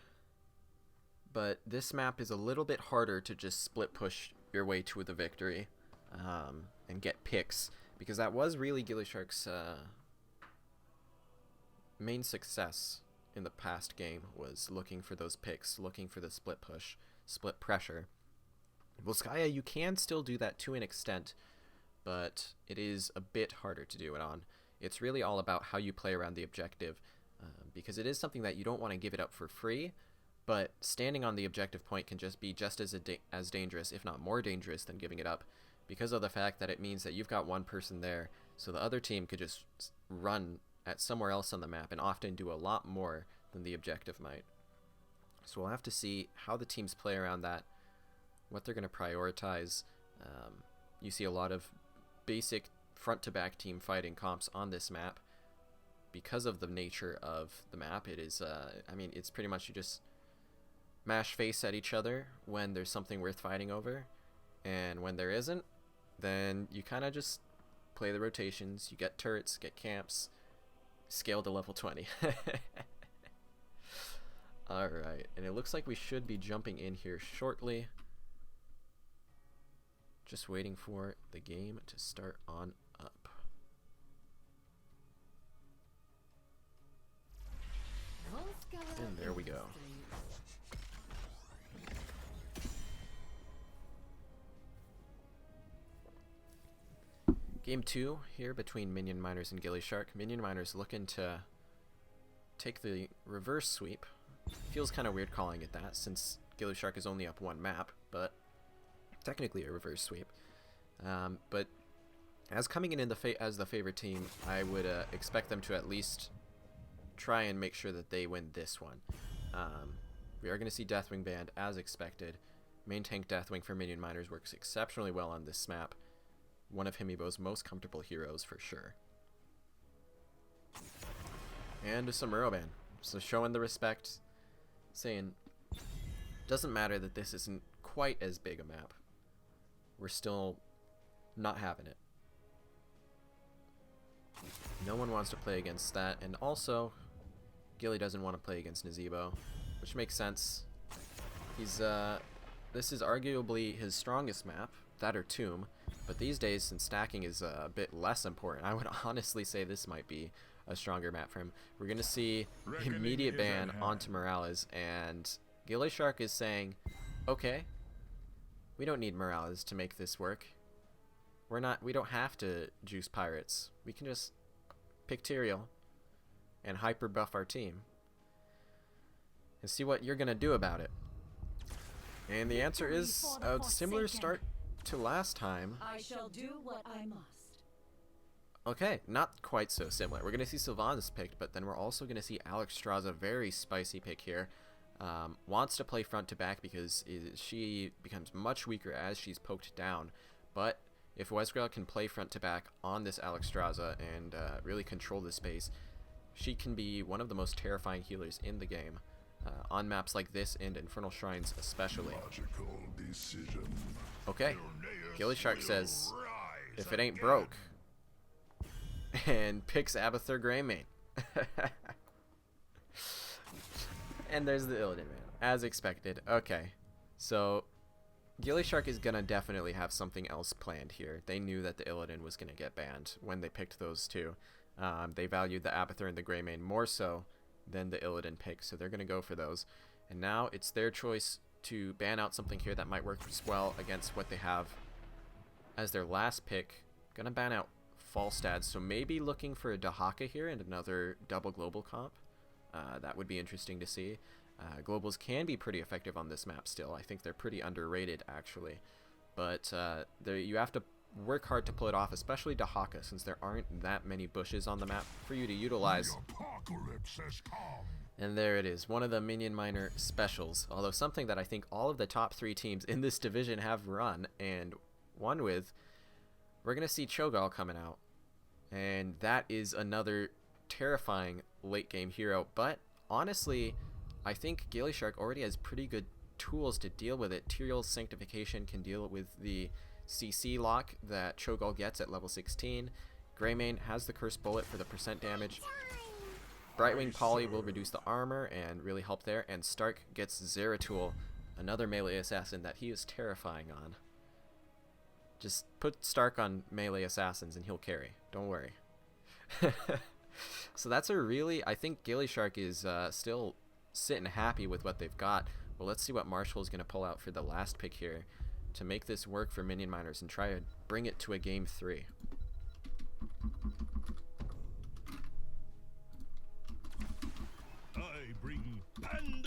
but this map is a little bit harder to just split push your way to the victory and get picks, because that was really gillyShark's main success in the past game, was looking for those picks, looking for the split push, split pressure. Volskaya, you can still do that to an extent, but it is a bit harder to do it on. It's really all about how you play around the objective, because it is something that you don't want to give it up for free, but standing on the objective point can just be just as dangerous, if not more dangerous, than giving it up, because of the fact that it means that you've got one person there, so the other team could just run at somewhere else on the map and often do a lot more than the objective might. So we'll have to see how the teams play around that, what they're going to prioritize. You see a lot of basic front-to-back team fighting comps on this map. Because of the nature of the map, it is, I mean, it's pretty much you just mash face at each other when there's something worth fighting over, and when there isn't, then you kind of just play the rotations. You get turrets, get camps, scale to level 20. Alright, and it looks like we should be jumping in here shortly. Just waiting for the game to start on up. And there we go. Game 2 here between Minion Miners and gillyShark. Minion Miners looking to take the reverse sweep. Feels kind of weird calling it that, since gillyShark is only up one map, but technically a reverse sweep. But as coming in as the favorite team, I would expect them to at least try and make sure that they win this one. We are going to see Deathwing banned as expected. Main tank Deathwing for Minion Miners works exceptionally well on this map. One of Himibo's most comfortable heroes for sure. And a Samuro ban. So showing the respect, saying, doesn't matter that this isn't quite as big a map. We're still not having it. No one wants to play against that, and also Gilly doesn't want to play against Nazeebo, which makes sense. He's this is arguably his strongest map, that or Tomb, but these days, since stacking is a bit less important, I would honestly say this might be a stronger map for him. We're gonna see immediate ban onto Morales, and gillyShark is saying, okay, we don't need Morales to make this work. We don't have to juice pirates. We can just pick Tyrael and hyper buff our team and see what you're gonna do about it. And the answer is a similar start to last time. I shall do what I must. Okay, not quite so similar. We're gonna see Sylvanas picked, but then we're also gonna see Alex Straza, very spicy pick here. Wants to play front to back because she becomes much weaker as she's poked down. But if Wezgrel can play front to back on this Alex Straza and really control the space, she can be one of the most terrifying healers in the game, on maps like this and Infernal Shrines especially. Okay, gillyShark says, if it ain't broke, and picks Abathur Greymane. And there's the Illidan man, as expected. Okay, so gillyShark is gonna definitely have something else planned here. They knew that the Illidan was gonna get banned when they picked those two. They valued the Abathur and the Greymane more so than the Illidan pick, so they're gonna go for those. And now it's their choice to ban out something here that might work as well against what they have as their last pick. Gonna ban out Falstad, so maybe looking for a Dahaka here and another double global comp. That would be interesting to see. Globals can be pretty effective on this map still. I think they're pretty underrated actually, but you have to work hard to pull it off, especially Dahaka, since there aren't that many bushes on the map for you to utilize. And there it is, one of the Minion Miner specials, although something that I think all of the top 3 teams in this division have run and won with. We're gonna see Cho'Gall coming out, and that is another terrifying late game hero. But honestly, I think gillyShark already has pretty good tools to deal with it. Tyrael's Sanctification can deal with the CC lock that Cho'Gall gets at level 16. Greymane has the Cursed Bullet for the % damage. Brightwing Polly will reduce the armor and really help there. And Stark gets Zeratul, another melee assassin that he is terrifying on. Just put Stark on melee assassins and he'll carry. Don't worry. So that's a really, I think gillyShark is still sitting happy with what they've got. Well, let's see what Marshall is going to pull out for the last pick here. to make this work for Minion Miners and try to bring it to a game 3.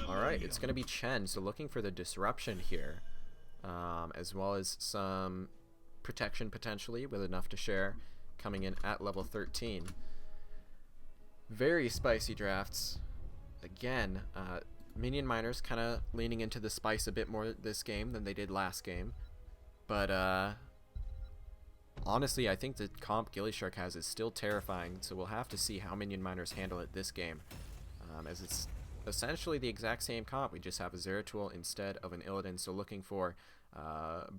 Alright, it's going to be Chen, so looking for the disruption here, as well as some protection potentially with enough to share, coming in at level 13. Very spicy drafts. Again, Minion Miners kind of leaning into the spice a bit more this game than they did last game. But honestly, I think the comp gillyShark has is still terrifying, so we'll have to see how Minion Miners handle it this game. As it's essentially the exact same comp, we just have a Zeratul instead of an Illidan, so looking for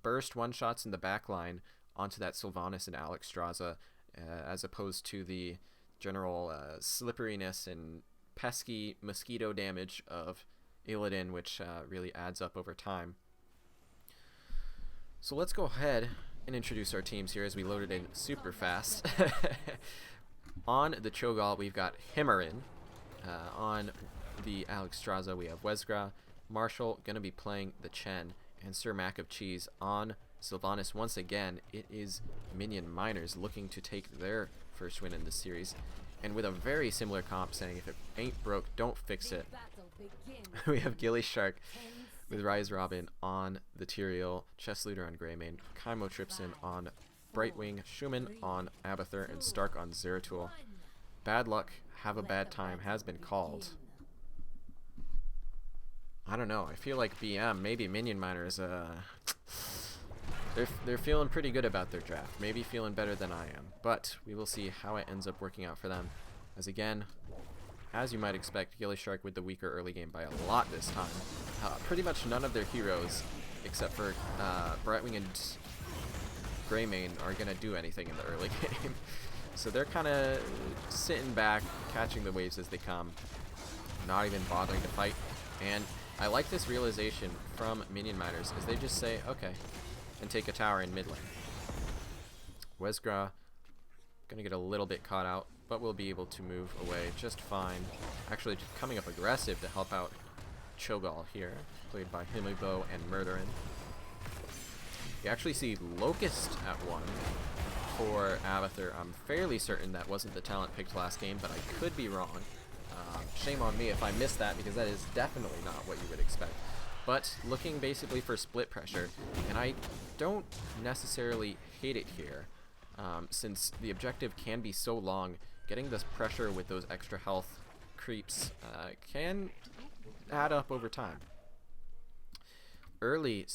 burst one-shots in the back line onto that Sylvanas and Alexstrasza, as opposed to the general slipperiness and pesky mosquito damage of Illidan, which really adds up over time. So let's go ahead and introduce our teams here as we load it in super fast. On the Cho'Gall, we've got Himmerin. On the Alexstrasza, we have Wezgra. Marshall going to be playing the Chen, and Sir Mac of Cheese on Sylvanas. Once again, it is Minion Miners looking to take their first win in this series, and with a very similar comp saying if it ain't broke, don't fix it. We have gillyShark with Rise Robin on the Tyrael, Chess Looter on Greymane, Kaimo Tripson on Brightwing, Schumann on Abathur, and Stark on Zeratul. Bad luck, have a bad time has been called. I don't know, I feel like BM, maybe Minion Miners, they're feeling pretty good about their draft, maybe feeling better than I am, but we will see how it ends up working out for them. As again, as you might expect, gillyShark with the weaker early game by a lot this time. Pretty much none of their heroes, except for Brightwing and Greymane, are going to do anything in the early game. So they're kind of sitting back, catching the waves as they come, not even bothering to fight. And I like this realization from Minion Miners, as they just say, okay, and take a tower in mid lane. Wezgra going to get a little bit caught out, but we'll be able to move away just fine. Actually, just coming up aggressive to help out Cho'Gall here, played by Himibo and Murderin. You actually see Locust at 1 for Abathur. I'm fairly certain that wasn't the talent picked last game, but I could be wrong. Shame on me if I missed that, because that is definitely not what you would expect. But looking basically for split pressure, and I don't necessarily hate it here, since the objective can be so long. Getting this pressure with those extra health creeps can add up over time. Early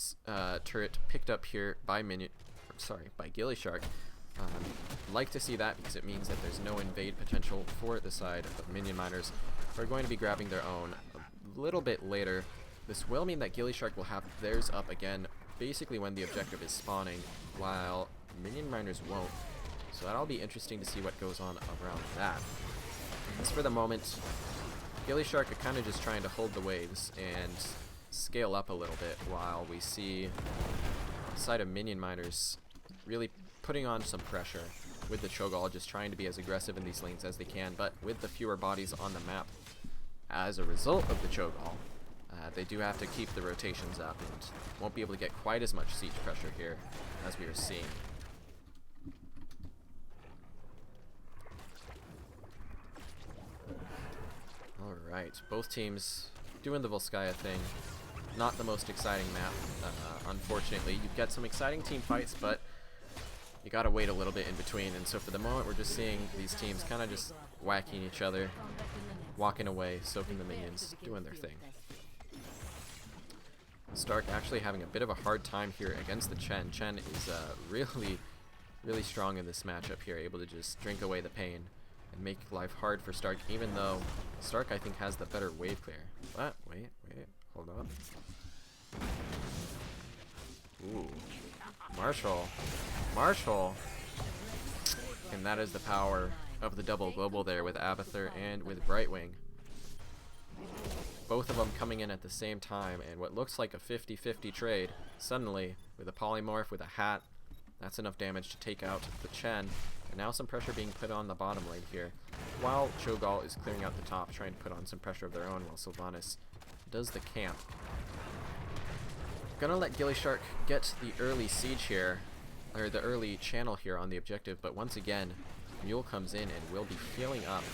turret picked up here by gillyShark. Like to see that, because it means that there's no invade potential for the side of Minion Miners, who are going to be grabbing their own a little bit later. This will mean that gillyShark will have theirs up again basically when the objective is spawning, while Minion Miners won't. So that'll be interesting to see what goes on around that. As for the moment, gillyShark are kind of just trying to hold the waves and scale up a little bit, while we see the side of Minion Miners really putting on some pressure with the Cho'Gall, just trying to be as aggressive in these lanes as they can, but with the fewer bodies on the map as a result of the Cho'Gall, they do have to keep the rotations up and won't be able to get quite as much siege pressure here as we are seeing. Alright, both teams doing the Volskaya thing. Not the most exciting map, unfortunately. You get some exciting team fights, but you gotta wait a little bit in between, and so for the moment we're just seeing these teams kind of just whacking each other, walking away, soaking the minions, doing their thing. Stark actually having a bit of a hard time here against the Chen. Chen is really strong in this matchup here, able to just drink away the pain and make life hard for Stark, even though Stark, I think, has the better wave clear. What? Wait, hold on. Ooh. Marshall! And that is the power of the double global there with Abathur and with Brightwing. Both of them coming in at the same time, and what looks like a 50-50 trade, suddenly, with a polymorph, with a hat, that's enough damage to take out the Chen. And now some pressure being put on the bottom lane here, while Cho'Gall is clearing out the top, trying to put on some pressure of their own, while Sylvanas does the camp. Gonna let gillyShark get the early siege here, or the early channel here on the objective, but once again, Mule comes in and will be healing up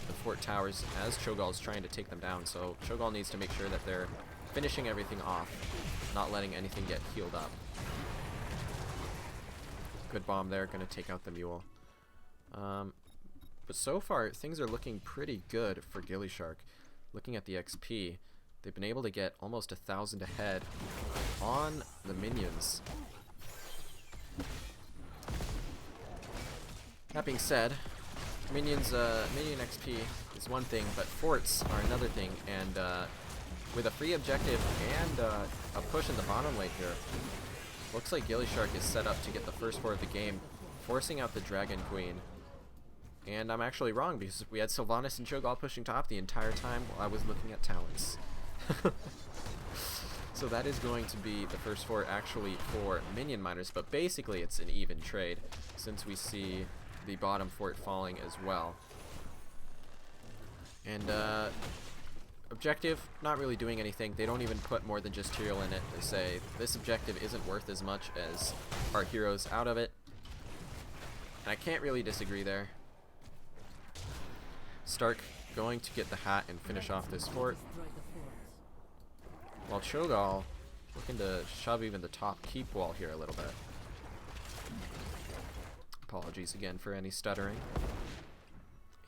the fort towers as Cho'Gall's trying to take them down, so Cho'Gall needs to make sure that they're finishing everything off, not letting anything get healed up. Good bomb there, gonna take out the Mule. But so far, things are looking pretty good for gillyShark. Looking at the XP, they've been able to get almost 1,000 ahead on the minions. That being said, minion XP is one thing, but forts are another thing, and with a free objective and a push in the bottom lane here, looks like gillyShark is set up to get the first fort of the game, forcing out the Dragon Queen. And I'm actually wrong, because we had Sylvanas and Cho'Gall pushing top the entire time while I was looking at talents. So that is going to be the first fort actually for minion miners, but basically it's an even trade since we see the bottom fort falling as well. And objective, not really doing anything. They don't even put more than just Tyrael in it. They say this objective isn't worth as much as our heroes out of it. And I can't really disagree there. Stark going to get the hat and finish off this fort, while Cho'Gall looking to shove even the top keep wall here a little bit. Apologies again for any stuttering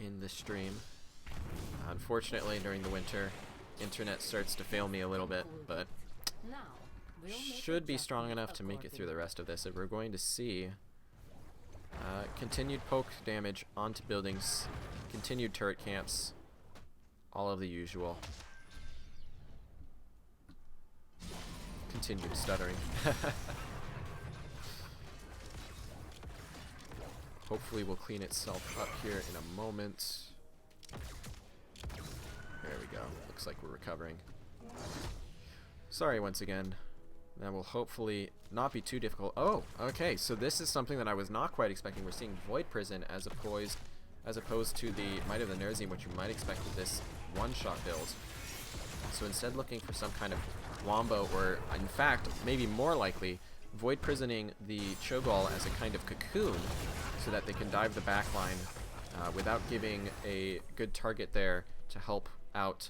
in the stream. Unfortunately, during the winter, internet starts to fail me a little bit, but should be strong enough to make it through the rest of this. And we're going to see continued poke damage onto buildings, continued turret camps, all of the usual. Continued stuttering. Hopefully will clean itself up here in a moment. There we go. Looks like we're recovering. Sorry once again. That will hopefully not be too difficult. Oh, okay. So this is something that I was not quite expecting. We're seeing Void Prison as opposed to the Might of the Nerzim, which you might expect with this one-shot build. So instead looking for some kind of wombo, or in fact, maybe more likely, Void Prisoning the Cho'Gall as a kind of cocoon so that they can dive the backline without giving a good target there to help out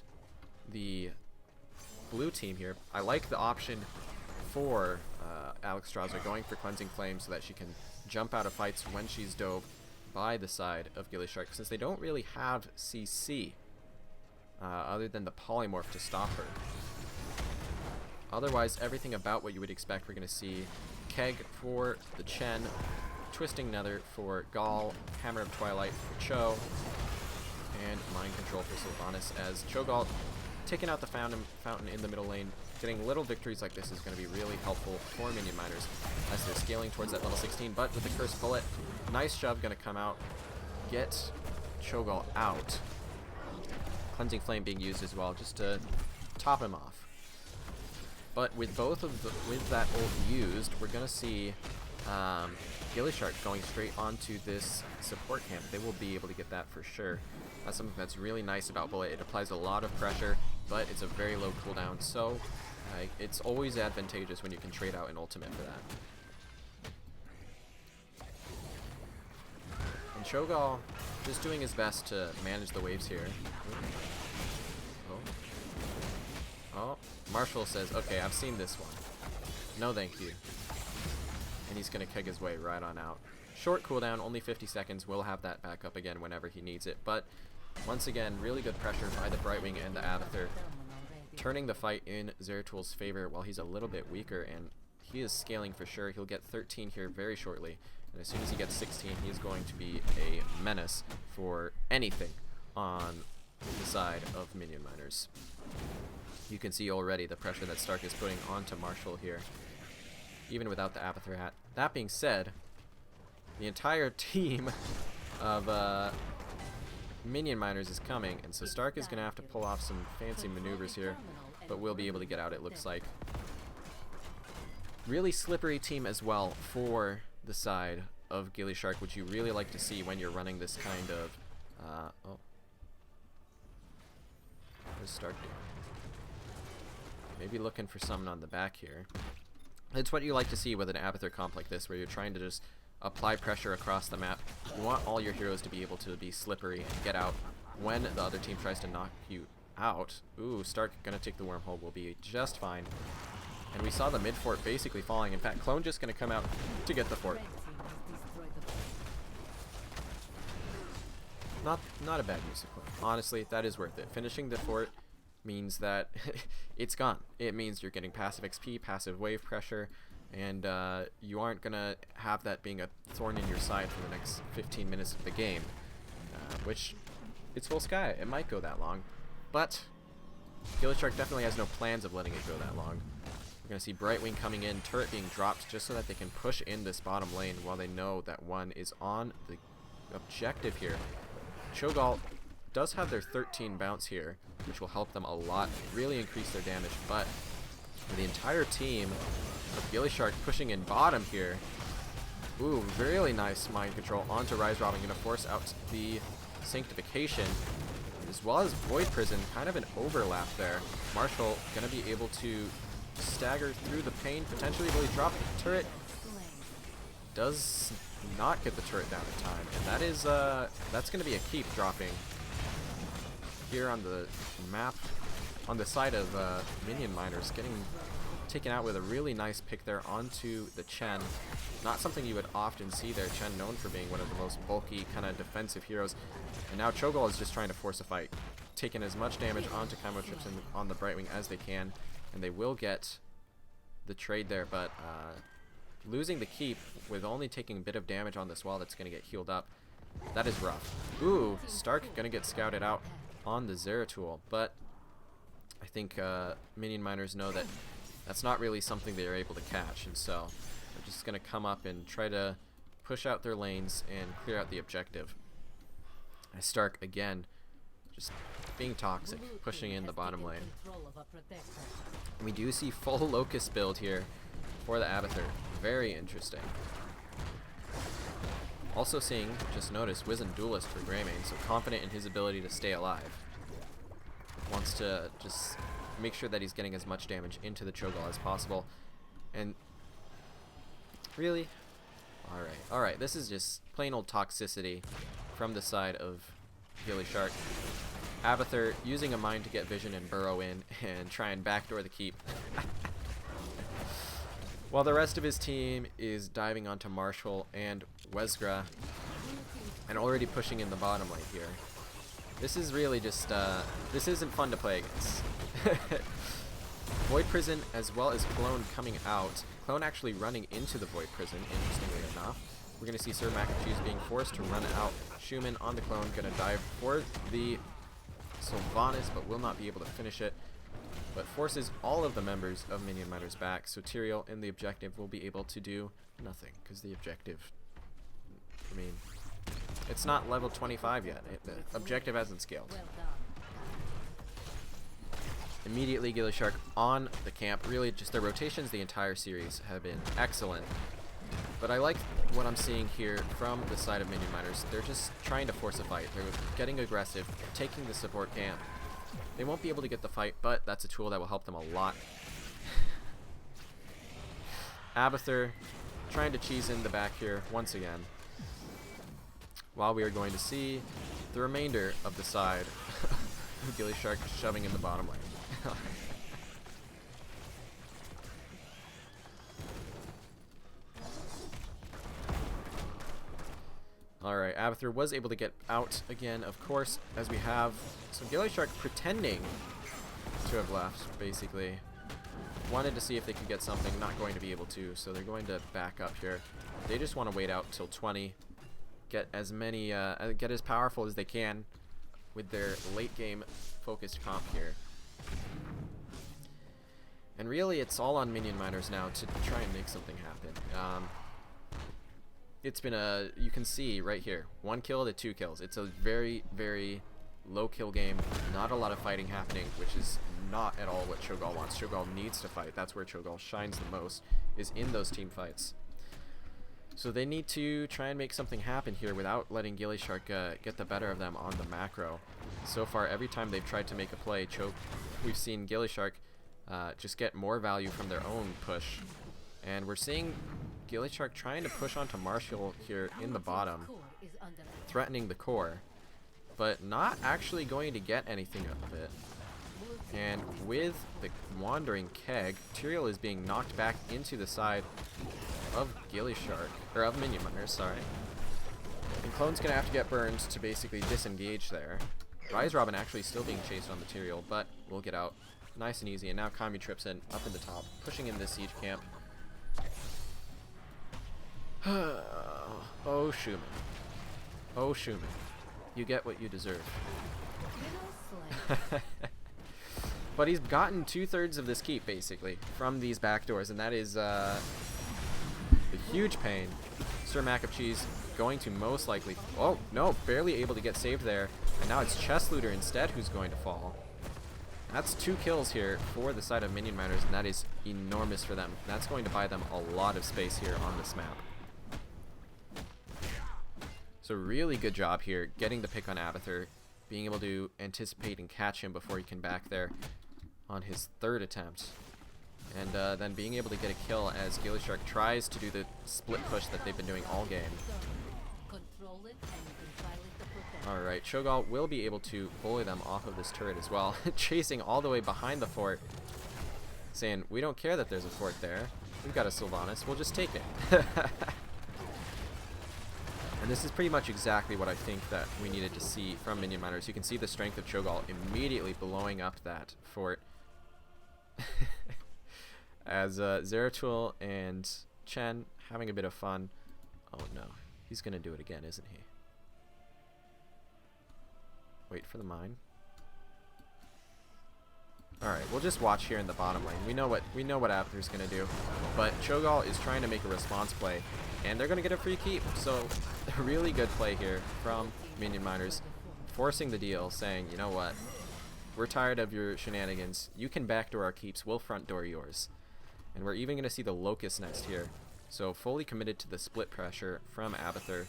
the blue team here. I like the option for Alex Strasser going for Cleansing Flame so that she can jump out of fights when she's dove by the side of gillyShark, since they don't really have CC other than the polymorph to stop her. Otherwise, everything about what you would expect. We're going to see Keg for the Chen, Twisting Nether for Gall, Hammer of Twilight for Cho, and Mind Control for Sylvanas, as Cho'Gall taking out the fountain in the middle lane. Getting little victories like this is going to be really helpful for minion miners as they're scaling towards that level 16, but with the Cursed Bullet, nice shove going to come out, get Cho'Gall out. Cleansing Flame being used as well, just to top him off. But with with that ult used, we're gonna see gillyShark going straight onto this support camp. They will be able to get that for sure. That's something that's really nice about Bullet. It applies a lot of pressure, but it's a very low cooldown, so it's always advantageous when you can trade out an ultimate for that. And Cho'Gall just doing his best to manage the waves here. Oh, Marshall says, okay, I've seen this one. No thank you. And he's going to keg his way right on out. Short cooldown, only 50 seconds. We'll have that back up again whenever he needs it. But once again, really good pressure by the Brightwing and the Abathur, turning the fight in Zeratul favor while he's a little bit weaker, and he is scaling for sure. He'll get 13 here very shortly. And as soon as he gets 16, he's going to be a menace for anything on the side of minion miners. You can see already the pressure that Stark is putting onto Marshall here, even without the Abathur hat. That being said, the entire team of minion miners is coming, and so Stark is going to have to pull off some fancy maneuvers here, but we'll be able to get out, it looks like. Really slippery team as well for the side of gillyShark, which you really like to see when you're running this kind of... oh. What is Stark doing? Maybe looking for something on the back here. It's what you like to see with an Abathur comp like this, where you're trying to just apply pressure across the map. You want all your heroes to be able to be slippery and get out when the other team tries to knock you out. Ooh, Stark gonna take the wormhole, will be just fine. And we saw the mid fort basically falling. In fact, Clone just gonna come out to get the fort. Not a bad use of Clone. Honestly, that is worth it. Finishing the fort means that it's gone. It means you're getting passive XP, passive wave pressure, and you aren't gonna have that being a thorn in your side for the next 15 minutes of the game, which it's full sky. It might go that long, but gillyShark definitely has no plans of letting it go that long. We're gonna see Brightwing coming in, turret being dropped just so that they can push in this bottom lane while they know that one is on the objective here. Cho'Gall does have their 13 bounce here, which will help them a lot, really increase their damage, but the entire team of gillyShark pushing in bottom here. Ooh, really nice mind control onto Rise Robin, gonna force out the Sanctification, as well as Void Prison, kind of an overlap there. Marshall gonna be able to stagger through the pain, potentially really drop the turret. Does not get the turret down in time, and that is that's gonna be a keep dropping here on the map on the side of Minion Miners, getting taken out with a really nice pick there onto the Chen. Not something you would often see there. Chen known for being one of the most bulky kind of defensive heroes, and now Cho'Gall is just trying to force a fight, taking as much damage onto combo trips and on the Brightwing as they can, and they will get the trade there, but losing the keep with only taking a bit of damage on this wall that's going to get healed up, that is rough. Ooh, Stark going to get scouted out on the Zeratul, but I think Minion Miners know that that's not really something they're able to catch, and so they're just going to come up and try to push out their lanes and clear out the objective. As Stark, again, just being toxic, pushing in the bottom lane. We do see full Locust build here for the Abathur. Very interesting. Also seeing, just notice, Wizened Duelist for Greymane, so confident in his ability to stay alive. Wants to just make sure that he's getting as much damage into the Cho'Gall as possible. And really? Alright, this is just plain old toxicity from the side of gillyShark. Abathur using a mine to get vision and burrow in and try and backdoor the keep. While the rest of his team is diving onto Marshall and Wezgra and already pushing in the bottom lane here. This is really just, this isn't fun to play against. Void Prison as well as Clone coming out. Clone actually running into the Void Prison, interestingly enough. We're going to see Sir Mac and Cheese being forced to run out. Schumann on the Clone, going to dive for the Sylvanas, but will not be able to finish it. But forces all of the members of Minion Miners back, so Tyrael in the objective will be able to do nothing, because the objective, I mean, it's not level 25 yet. The objective hasn't scaled. Immediately gillyShark on the camp. Really just their rotations the entire series have been excellent. But I like what I'm seeing here from the side of Minion Miners. They're just trying to force a fight. They're getting aggressive, taking the support camp. They won't be able to get the fight, but that's a tool that will help them a lot. Abathur trying to cheese in the back here once again. While we are going to see the remainder of the side of gillyShark shoving in the bottom lane. Alright, Abathur was able to get out again, of course, as we have some gillyShark pretending to have left, basically. Wanted to see if they could get something, not going to be able to, so they're going to back up here. They just want to wait out till 20, get as many, get as powerful as they can with their late game focused comp here. And really, it's all on Minion Miners now to try and make something happen. It's been a, you can see right here, 1 kill to 2 kills. It's a very, very low kill game. Not a lot of fighting happening, which is not at all what Cho'Gall wants. Cho'Gall needs to fight. That's where Cho'Gall shines the most, is in those team fights. So they need to try and make something happen here without letting gillyShark get the better of them on the macro. So far, every time they've tried to make a play, we've seen gillyShark just get more value from their own push. And we're seeing gillyShark trying to push onto Marshall here in the bottom, threatening the core, but not actually going to get anything of it. And with the wandering keg, Tyrael is being knocked back into the side of gillyShark, or of Minion Miners, sorry. And Clone's gonna have to get burned to basically disengage there. Rise Robin actually still being chased on Material, but we'll get out nice and easy. And now Kami trips in up in the top, pushing in this siege camp. Oh, Schumann. Oh, Schumann. You get what you deserve. But he's gotten 2/3 of this keep, basically, from these back doors, and that is a huge pain. Sir Mac of Cheese going to most likely... Oh, no, barely able to get saved there. And now it's Chest Looter instead who's going to fall. That's 2 kills here for the side of Minion Miners, and that is enormous for them. That's going to buy them a lot of space here on this map. So really good job here, getting the pick on Abathur, being able to anticipate and catch him before he can back there on his 3rd attempt. And then being able to get a kill as gillyShark tries to do the split push that they've been doing all game. Alright, Cho'Gall will be able to bully them off of this turret as well, chasing all the way behind the fort, saying, we don't care that there's a fort there, we've got a Sylvanas, we'll just take it. And this is pretty much exactly what I think that we needed to see from Minion Miners. You can see the strength of Cho'Gall immediately blowing up that fort. As Zeratul and Chen having a bit of fun. Oh no, he's gonna do it again, isn't he? Wait for the mine. Alright, we'll just watch here in the bottom lane. We know what Abathur's gonna do. But Cho'Gall is trying to make a response play, and they're gonna get a free keep. So a really good play here from Minion Miners, forcing the deal, saying, you know what? We're tired of your shenanigans. You can backdoor our keeps, we'll front door yours. And we're even gonna see the Locust Nest here. So fully committed to the split pressure from Abathur.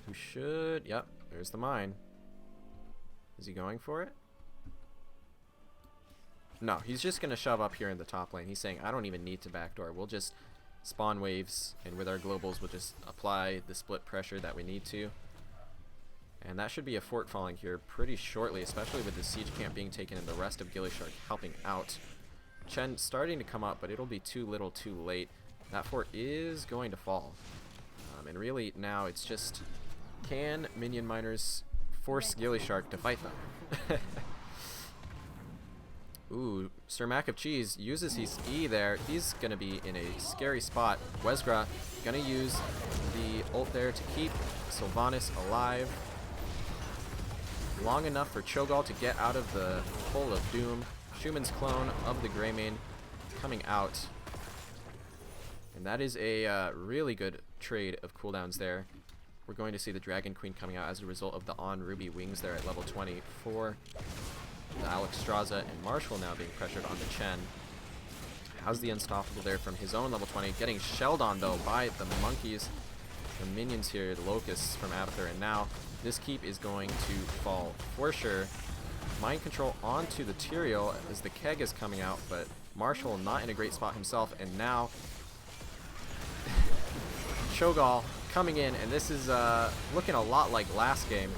Who should... Yep, there's the mine. Is he going for it? No, he's just going to shove up here in the top lane. He's saying, I don't even need to backdoor. We'll just spawn waves, and with our globals, we'll just apply the split pressure that we need to. And that should be a fort falling here pretty shortly, especially with the siege camp being taken and the rest of gillyShark helping out. Chen starting to come up, but it'll be too little too late. That fort is going to fall. And really, now it's just, can Minion Miners force gillyShark to fight them? Ooh, Sir Mac of Cheese uses his E there. He's going to be in a scary spot. Wesgra going to use the ult there to keep Sylvanas alive. Long enough for Cho'Gall to get out of the hole of doom. Schumann's clone of the Greymane coming out. And that is a really good trade of cooldowns there. We're going to see the Dragon Queen coming out as a result of the on Ruby wings there at level 24. Alex Straza and Marshall now being pressured onto Chen. How's the Unstoppable there from his own level 20, getting shelled on though by the monkeys, the minions here, the locusts from Abathur, and now this keep is going to fall for sure. Mind control onto the Tyrael as the keg is coming out, but Marshall not in a great spot himself, and now Cho'Gall coming in, and this is looking a lot like last game.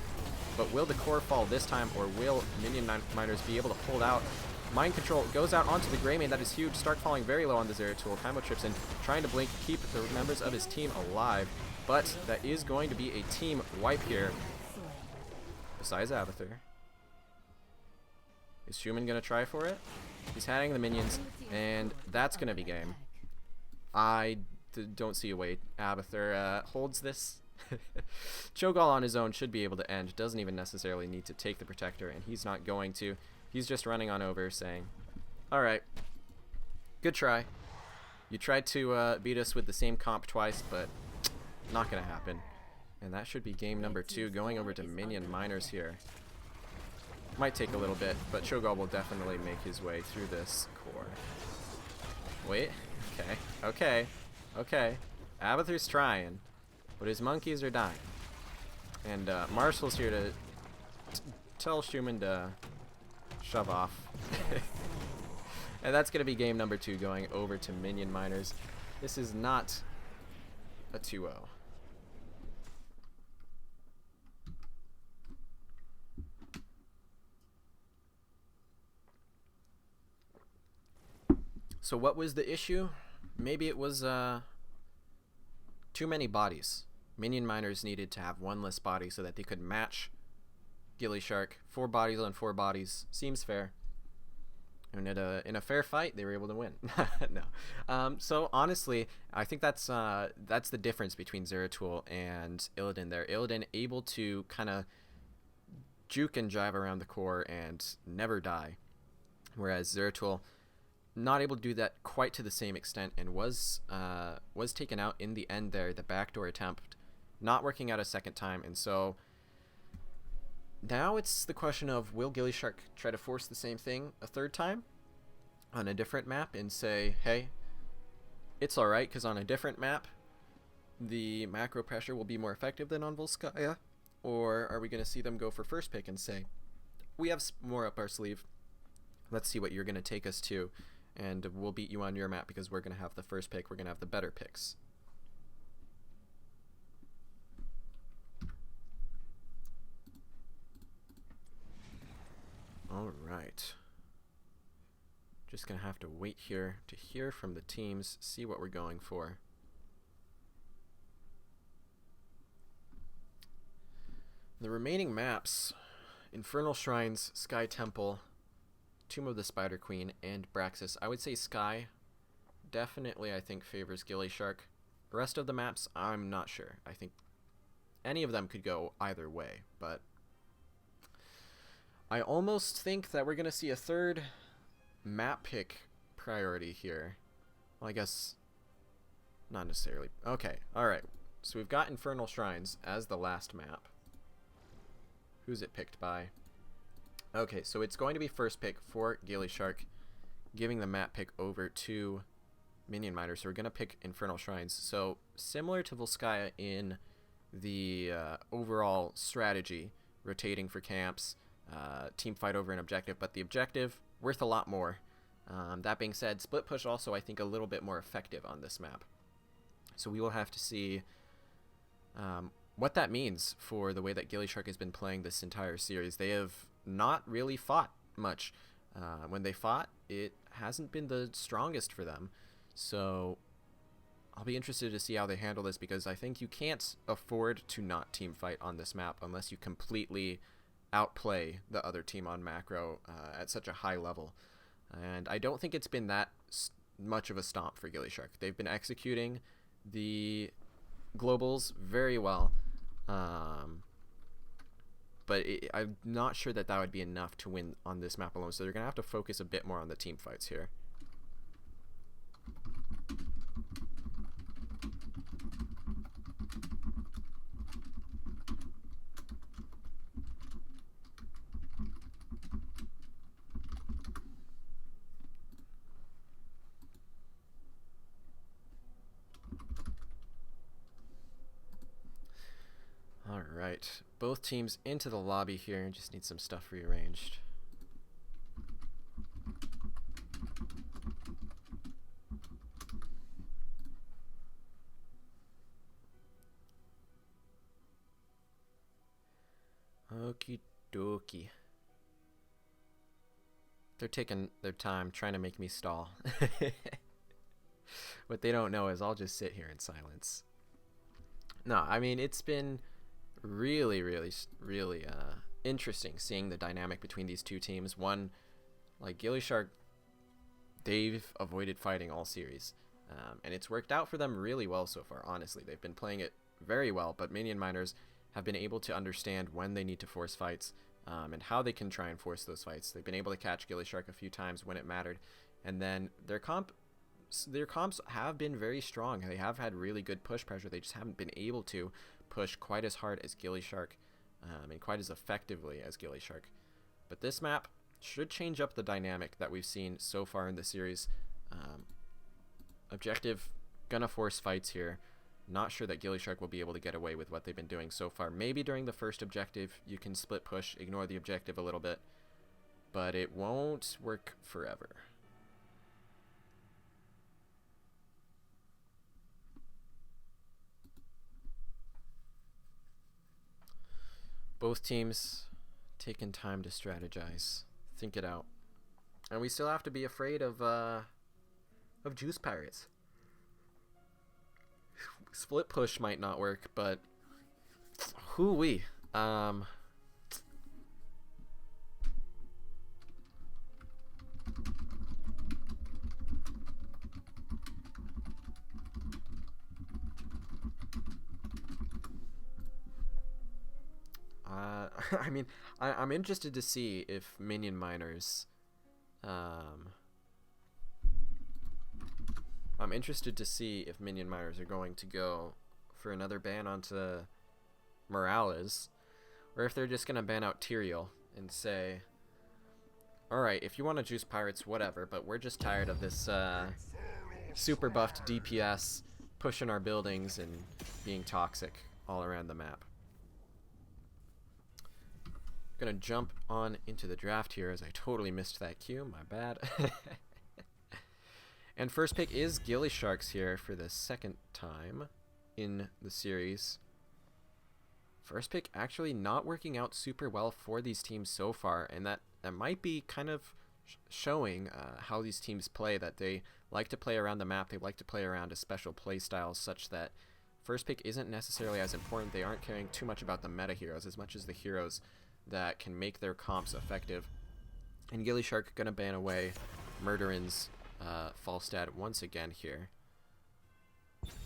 But will the core fall this time, or will Minion Miners be able to hold out? Mind control goes out onto the Greymane. That is huge. Stark falling very low on the Zeratul. Kaimo trips in, trying to blink, keep the members of his team alive. But that is going to be a team wipe here. Besides Abathur. Is Schumann going to try for it? He's hatting the minions, and that's going to be game. I don't see a way Abathur holds this. Cho'Gall on his own should be able to end. Doesn't even necessarily need to take the protector, and he's not going to. He's just running on over saying, alright, good try. You tried to beat us with the same comp twice, but not gonna happen. And that should be game number 2, going over to Minion Miners here. Might take a little bit, but Cho'Gall will definitely make his way through this core. Wait, okay. Abathur's trying. But his monkeys are dying. And Marshall's here to tell Schumann to shove off. And that's going to be game number 2 going over to Minion Miners. This is not a 2-0. So what was the issue? Maybe it was too many bodies. Minion Miners needed to have one less body so that they could match gillyShark. 4 bodies on 4 bodies. Seems fair. And in a fair fight, they were able to win. No. So honestly, I think that's the difference between Zeratul and Illidan there. Illidan able to kind of juke and jive around the core and never die. Whereas Zeratul not able to do that quite to the same extent and was taken out in the end there. The backdoor attempt not working out a second time. And so now it's the question of, will gillyShark try to force the same thing a third time on a different map and say, hey, it's alright because on a different map the macro pressure will be more effective than on Volskaya? Or are we going to see them go for first pick and say, we have more up our sleeve, let's see what you're going to take us to, and we'll beat you on your map because we're going to have the first pick, we're going to have the better picks. Alright. Just going to have to wait here to hear from the teams, see what we're going for. The remaining maps: Infernal Shrines, Sky Temple, Tomb of the Spider Queen, and Braxis. I would say Sky definitely, I think, favors gillyShark. The rest of the maps, I'm not sure. I think any of them could go either way, but I almost think that we're going to see a third map pick priority here. Well, I guess not necessarily. Okay, alright. So we've got Infernal Shrines as the last map. Who's it picked by? Okay, so it's going to be first pick for gillyShark, giving the map pick over to Minion Miners. So we're going to pick Infernal Shrines. So similar to Volskaya in the overall strategy, rotating for camps, team fight over an objective, but the objective worth a lot more. That being said, split push also, I think, a little bit more effective on this map. So we will have to see what that means for the way that gillyShark has been playing this entire series. They have not really fought much. When they fought, it hasn't been the strongest for them. So I'll be interested to see how they handle this, because I think you can't afford to not team fight on this map unless you completely outplay the other team on macro at such a high level. And I don't think it's been that much of a stomp for gillyShark. They've been executing the globals very well, but I'm not sure that would be enough to win on this map alone, so they're going to have to focus a bit more on the team fights here. Alright, both teams into the lobby here. Just need some stuff rearranged. Okie dokie. They're taking their time trying to make me stall. What they don't know is I'll just sit here in silence. No, I mean, it's been really interesting seeing the dynamic between these two teams. One, like gillyShark, they've avoided fighting all series, and it's worked out for them really well so far. Honestly, they've been playing it very well, but Minion Miners have been able to understand when they need to force fights, and how they can try and force those fights. They've been able to catch gillyShark a few times when it mattered, and then their comps have been very strong. They have had really good push pressure. They just haven't been able to push quite as hard as gillyShark, and quite as effectively as gillyShark. But this map should change up the dynamic that we've seen so far in the series. Objective gonna force fights here. Not sure that gillyShark will be able to get away with what they've been doing so far. Maybe during the first objective you can split push, ignore the objective a little bit, but it won't work forever. Both teams taking time to strategize, think it out. And we still have to be afraid of Juice Pirates. Split push might not work, but hoo-wee. I mean, I'm interested to see if Minion miners, I'm interested to see if Minion miners are going to go for another ban onto Morales, or if they're just gonna ban out Tyrael and say, alright, if you want to juice pirates, whatever, but we're just tired of this super buffed DPS pushing our buildings and being toxic all around the map. Gonna jump on into the draft here as I totally missed that cue, my bad. And first pick is gillySharks here for the second time in the series. First pick actually not working out super well for these teams so far, and that might be kind of showing how these teams play, that they like to play around the map, they like to play around a special play styles such that first pick isn't necessarily as important. They aren't caring too much about the meta heroes as much as the heroes that can make their comps effective. And gillyShark gonna ban away Murderin's Falstad once again here,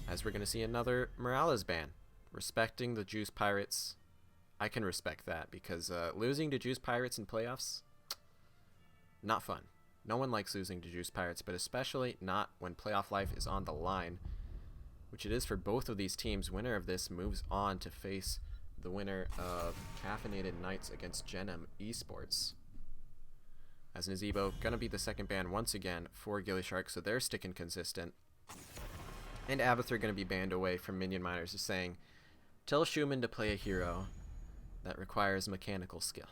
as we're gonna see another Morales ban. Respecting the Juice Pirates, I can respect that, because losing to Juice Pirates in playoffs, not fun. No one likes losing to Juice Pirates, but especially not when playoff life is on the line, which it is for both of these teams. Winner of this moves on to face the winner of Caffeinated Nights against Genem Esports. As Nazebo gonna be the second ban once again for gillyShark, so they're sticking consistent. And Abathur gonna be banned away from Minion Miners, is saying, tell Schumann to play a hero that requires mechanical skill.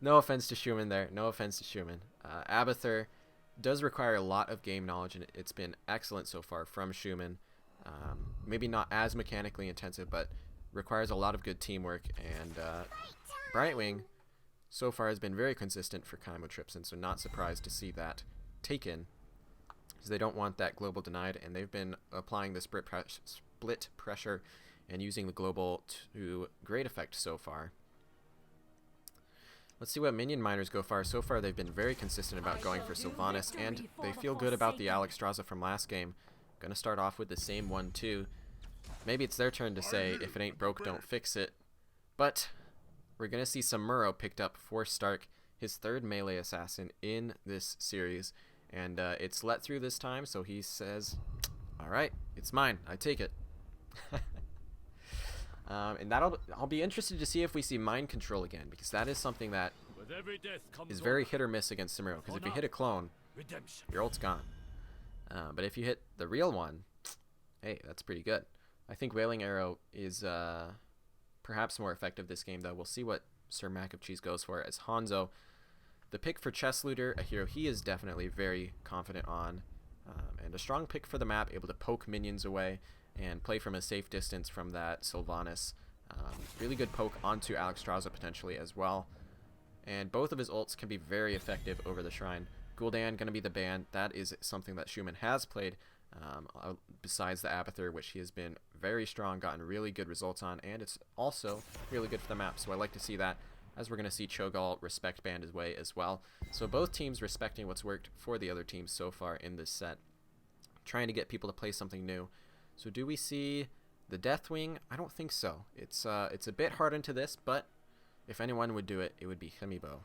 No offense to Schumann there, no offense to Schumann. Abathur does require a lot of game knowledge, and it's been excellent so far from Schumann. Maybe not as mechanically intensive, but requires a lot of good teamwork, and Brightwing so far has been very consistent for Chymotrypsin, so not surprised to see that taken, because they don't want that global denied, and they've been applying the split pressure and using the global to great effect so far. Let's see what Minion Miners go for. So far they've been very consistent about going for Sylvanas, and they feel good about the Alexstrasza from last game. Gonna start off with the same one too. Maybe it's their turn to say, if it ain't broke, don't fix it. But we're gonna see some Muro picked up for Stark, his third melee assassin in this series, and it's let through this time, so he says, alright, it's mine, I take it. And I'll be interested to see if we see mind control again, because that is something that is very hit or miss against Samuro, because if you hit a clone, your ult's gone. But if you hit the real one, hey, that's pretty good. I think Wailing Arrow is perhaps more effective this game, though. We'll see what Sir Mac of Cheese goes for, as Hanzo, the pick for Chess Looter, a hero he is definitely very confident on, and a strong pick for the map, able to poke minions away and play from a safe distance from that Sylvanas. Really good poke onto Alexstrasza potentially as well. And both of his ults can be very effective over the Shrine. Gul'dan going to be the ban. That is something that Schumann has played, besides the Abathur, which he has been very strong, gotten really good results on, and it's also really good for the map, so I like to see that, as we're going to see Cho'Gall respect band his way as well. So both teams respecting what's worked for the other teams so far in this set, trying to get people to play something new. So do we see the Deathwing? I don't think so. It's a bit hard into this, but if anyone would do it, it would be Himibo.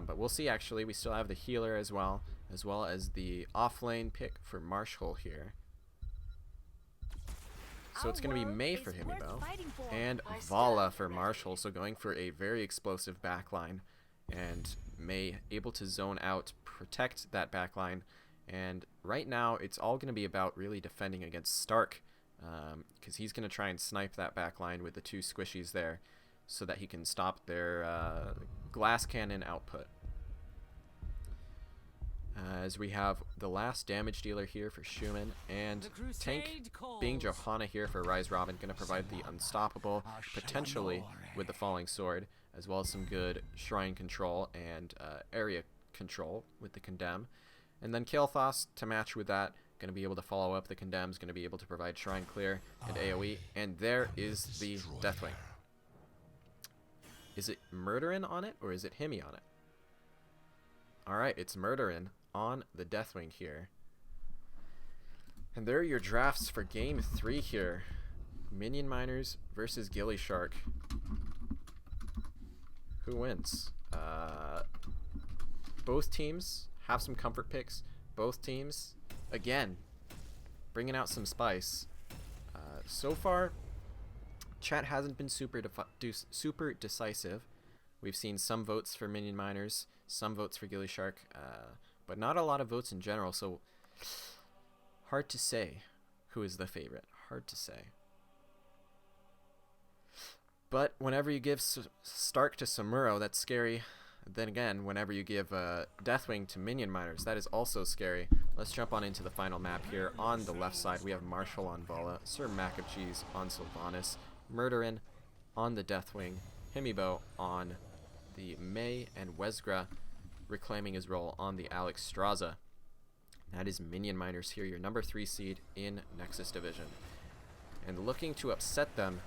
But we'll see. Actually, we still have the healer as well as the offlane pick for Marshall here. So it's going to be Mei for Himibo and Vala for Marshall, so going for a very explosive backline, and Mei able to zone out, protect that backline, and right now it's all going to be about really defending against Stark, because he's going to try and snipe that backline with the two squishies there so that he can stop their glass cannon output. as we have the last damage dealer here for Schumann, and tank being Johanna here for Rise Robin, going to provide the unstoppable, potentially with the falling sword, as well as some good shrine control and area control with the condemn. And then Kael'thas to match with that, going to be able to follow up the condemns, going to be able to provide shrine clear and AoE, and there is the Deathwing. Is it Murderin on it, or is it Himi on it? Alright, it's Murderin on the Deathwing here. And there are your drafts for game 3 here. Minion Miners versus gillyShark. Who wins? Both teams have some comfort picks. Both teams, again, bringing out some spice. So far, chat hasn't been super decisive. We've seen some votes for Minion Miners, some votes for gillyShark, but not a lot of votes in general, so hard to say who is the favorite. Hard to say. But whenever you give Stark to Samuro, that's scary. Then again, whenever you give Deathwing to Minion Miners, that is also scary. Let's jump on into the final map here. On the left side, we have Marshall on Vala, Sir Mac of Cheese on Sylvanas, Murderin on the Deathwing, Himibo on the Mei, and Wesgra reclaiming his role on the Alex Straza. That is Minion Miners here, your number 3 seed in Nexus Division. And looking to upset them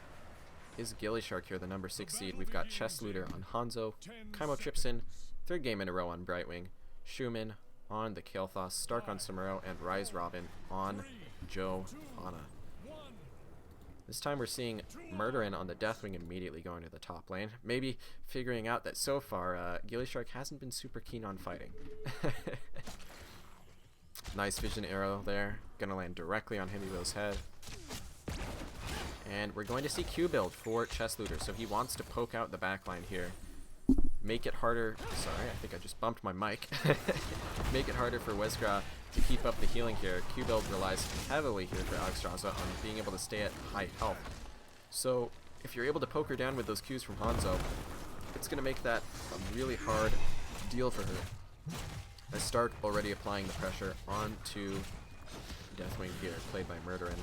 is gillyShark here, the number 6 seed. We've got Chess Looter on Hanzo, Chimotripsyn, 3rd game in a row on Brightwing, Schumann on the Kael'thas, Stark on Samuro, and Rise Robin on Johanna. This time we're seeing Murderin on the Deathwing immediately going to the top lane. Maybe figuring out that so far, gillyShark hasn't been super keen on fighting. Nice vision arrow there. Gonna land directly on Himibo's head. And we're going to see Q build for Chess Looter. So he wants to poke out the backline here. Make it harder. Sorry, I think I just bumped my mic. Make it harder for Wesgra to keep up the healing here. Q build relies heavily here for Alex Straza on being able to stay at high health. So if you're able to poke her down with those Qs from Hanzo, it's going to make that a really hard deal for her. As Stark already applying the pressure onto Deathwing here, played by Murderin.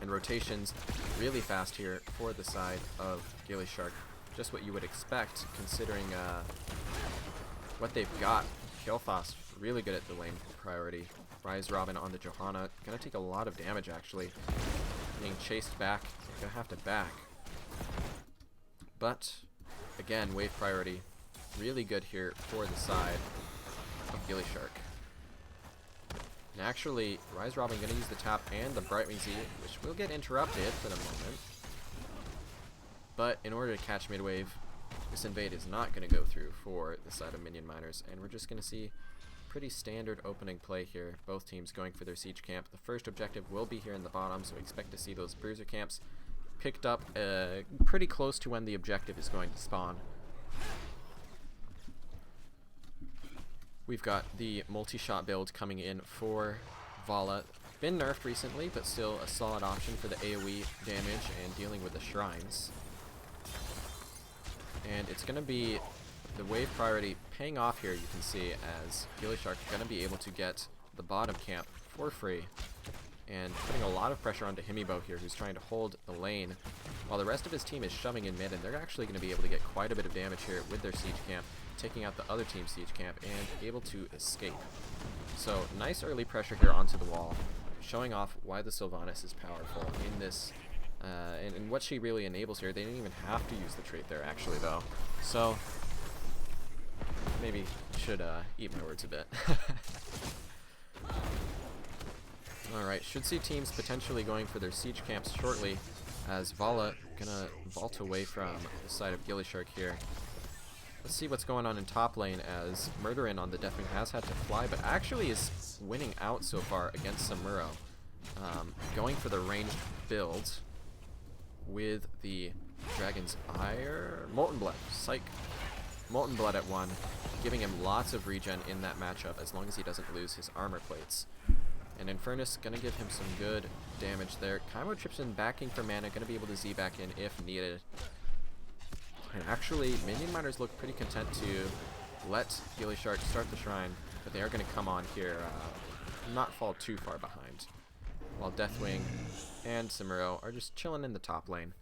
And rotations really fast here for the side of gillyShark. Just what you would expect considering what they've got. Kael'thas really good at the lane priority. Rise Robin on the Johanna. Gonna take a lot of damage actually. Being chased back. Gonna have to back. But again, wave priority. Really good here for the side of gillyShark. And actually, Rise Robin going to use the tap and the Brightwing Z, which will get interrupted for the moment. But in order to catch midwave, this invade is not going to go through for the side of Minion Miners, and we're just going to see pretty standard opening play here. Both teams going for their siege camp. The first objective will be here in the bottom, so we expect to see those bruiser camps picked up pretty close to when the objective is going to spawn. We've got the multi-shot build coming in for Vala. Been nerfed recently, but still a solid option for the AoE damage and dealing with the shrines. And it's going to be the wave priority paying off here, you can see, as gillyShark is going to be able to get the bottom camp for free. And putting a lot of pressure onto Himibo here, who's trying to hold the lane, while the rest of his team is shoving in mid, and they're actually going to be able to get quite a bit of damage here with their siege camp, taking out the other team's siege camp and able to escape. So nice early pressure here onto the wall, showing off why the Sylvanas is powerful in this, and what she really enables here. They didn't even have to use the trait there actually though. So maybe should eat my words a bit. Alright, should see teams potentially going for their siege camps shortly, as Vala gonna vault away from the side of gillyShark here. Let's see what's going on in top lane, as Murderin on the Deathwing has had to fly, but actually is winning out so far against Samuro. Going for the ranged build with the Dragon's Ire. Molten Blood. Psych. Molten Blood at 1, giving him lots of regen in that matchup as long as he doesn't lose his armor plates. And Infernus gonna give him some good damage there. Chimotripsyn backing for mana, gonna be able to Z back in if needed. And actually, Minion Miners look pretty content to let gillyShark start the shrine, but they are going to come on here, not fall too far behind, while Deathwing and Samuro are just chilling in the top lane.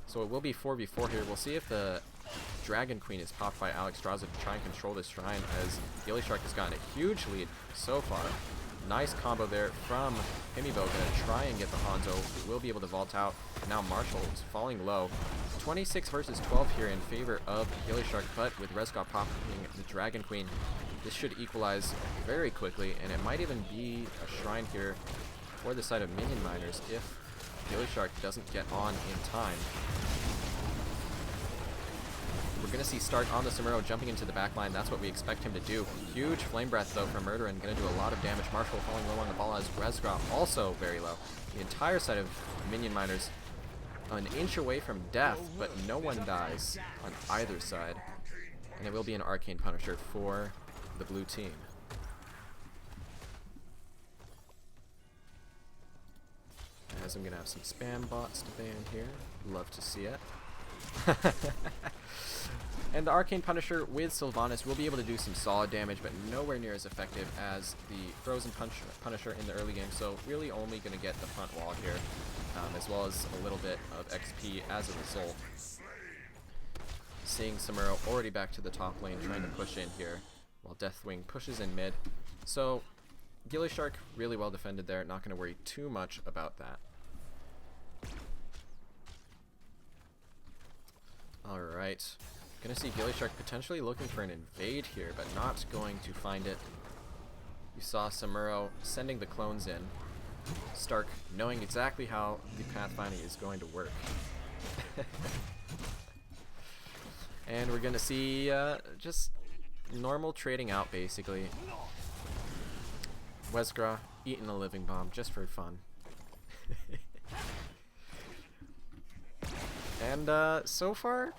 So it will be 4v4 here. We'll see if the Dragon Queen is popped by Alexstrasza to try and control this shrine, as gillyShark has gotten a huge lead so far. Nice combo there from Himibo, gonna try and get the Hanzo. He will be able to vault out. Now Marshall is falling low. 26 versus 12 here in favor of gillyShark, but with Rezgar popping the Dragon Queen, this should equalize very quickly, and it might even be a shrine here for the side of Minion Miners if gillyShark doesn't get on in time. We're going to see Stark on the Samuro jumping into the backline. That's what we expect him to do. Huge Flame Breath, though, from Murderin. Going to do a lot of damage. Marshall falling low on the ball as Rezgar also very low. The entire side of Minion Miners an inch away from death, but no one dies on either side. And it will be an Arcane Punisher for the blue team. As I'm going to have some spam bots to ban here. Love to see it. And the Arcane Punisher with Sylvanas will be able to do some solid damage, but nowhere near as effective as the Frozen Punisher in the early game, so really only going to get the front wall here, as well as a little bit of XP as a result. Seeing Samuro already back to the top lane, trying to push in here, while Deathwing pushes in mid. So gillyShark really well defended there, not going to worry too much about that. Alright. Gonna see gillyShark potentially looking for an invade here, but not going to find it. You saw Samuro sending the clones in. Stark knowing exactly how the pathfinding is going to work. And we're gonna see just normal trading out, basically. Wesgra eating a living bomb just for fun. And so far,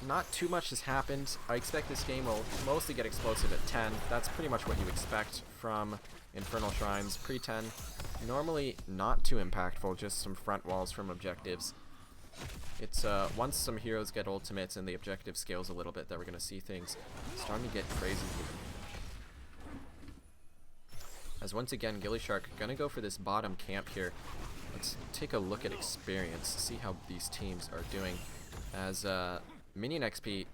not too much has happened. I expect this game will mostly get explosive at 10. That's pretty much what you expect from Infernal Shrines. Pre-10, normally not too impactful, just some front walls from objectives. It's once some heroes get ultimates and the objective scales a little bit that we're going to see things starting to get crazy here. As once again, gillyShark gonna go for this bottom camp here. Let's take a look at experience, see how these teams are doing. As Minion XP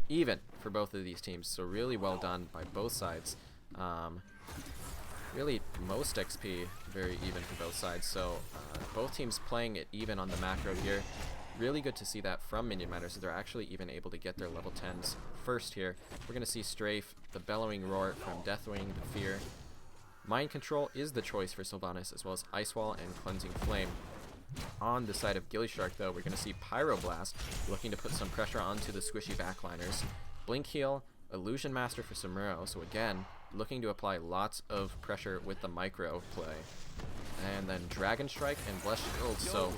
even for both of these teams, so really well done by both sides. Really most XP very even for both sides, so both teams playing it even on the macro here. Really good to see that from Minion Miners, so they're actually even able to get their level 10s first here. We're going to see Strafe, the Bellowing Roar from Deathwing, the Fear. Mind Control is the choice for Sylvanas, as well as Ice Wall and Cleansing Flame. On the side of gillyShark, though, we're going to see Pyroblast looking to put some pressure onto the squishy backliners. Blink Heal, Illusion Master for Samuro, so again, looking to apply lots of pressure with the micro play. And then Dragon Strike and Blessed Shield, so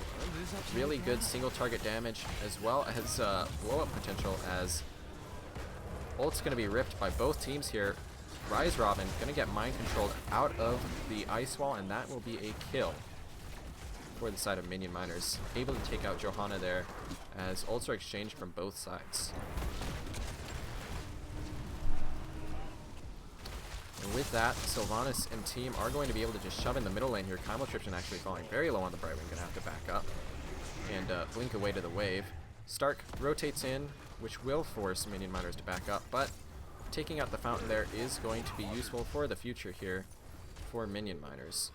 really good single target damage, as well as blow-up potential, as ult's going to be ripped by both teams here. Rise Robin going to get mind controlled out of the Ice Wall, and that will be a kill for the side of Minion Miners. Able to take out Johanna there, as ults are exchanged from both sides. And with that, Sylvanas and team are going to be able to just shove in the middle lane here. Chymotrypsin actually falling very low on the Brightwing, going to have to back up and blink away to the wave. Stark rotates in, which will force Minion Miners to back up, but taking out the fountain there is going to be useful for the future here for Minion Miners.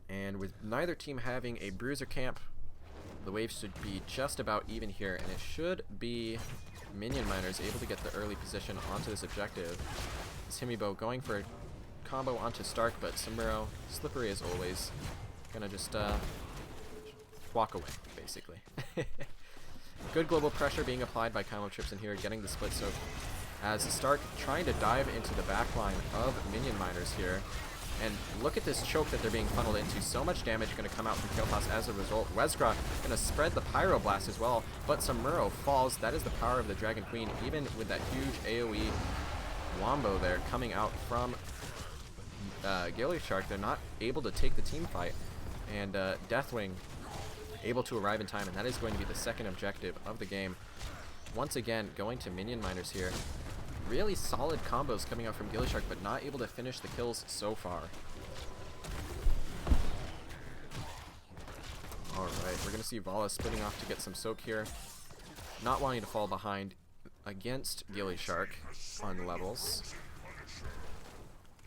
And with neither team having a bruiser camp, the waves should be just about even here, and it should be Minion Miners able to get the early position onto this objective. This Himibo going for a combo onto Stark, but Samuro, slippery as always, gonna just walk away, basically. Good global pressure being applied by Chymotrypsin here, getting the split soak, as Stark trying to dive into the backline of Minion Miners here. And look at this choke that they're being funneled into. So much damage going to come out from Killpass as a result. Wesgra going to spread the Pyroblast as well, but Samuro falls. That is the power of the Dragon Queen, even with that huge AoE wombo there coming out from gillyShark. They're not able to take the team fight, and Deathwing able to arrive in time, and that is going to be the second objective of the game. once again going to minion miners here. Really solid combos coming out from gillyShark, but not able to finish the kills so far. Alright, we're going to see Vala splitting off to get some soak here. Not wanting to fall behind against gillyShark on levels.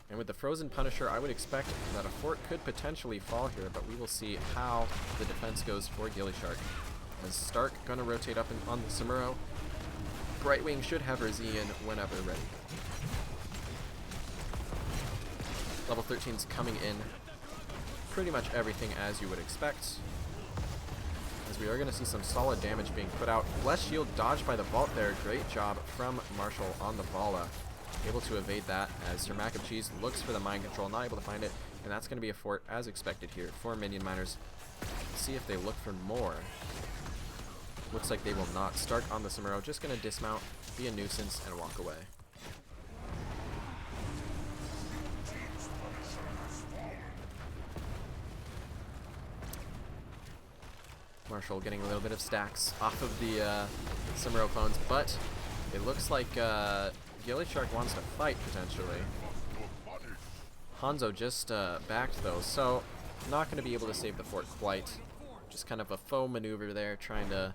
And with the Frozen Punisher, I would expect that a fort could potentially fall here, but we will see how the defense goes for gillyShark. As Stark going to rotate up on the Samuro. Brightwing should have her Z in whenever ready. Level 13's coming in. Pretty much everything as you would expect. As we are going to see some solid damage being put out. Blessed Shield dodged by the Vault there. Great job from Marshall on the Vala. Able to evade that as Sir Mac of Cheese looks for the mind control, not able to find it. And that's going to be a fort as expected here for minion miners. Let's see if they look for more. Looks like they will not. Stark on the Samuro, just going to dismount, be a nuisance, and walk away. Marshall getting a little bit of stacks off of the Samuro clones, but it looks like gillyShark wants to fight, potentially. Hanzo just backed, though, so not going to be able to save the fort quite. Just kind of a faux maneuver there, trying to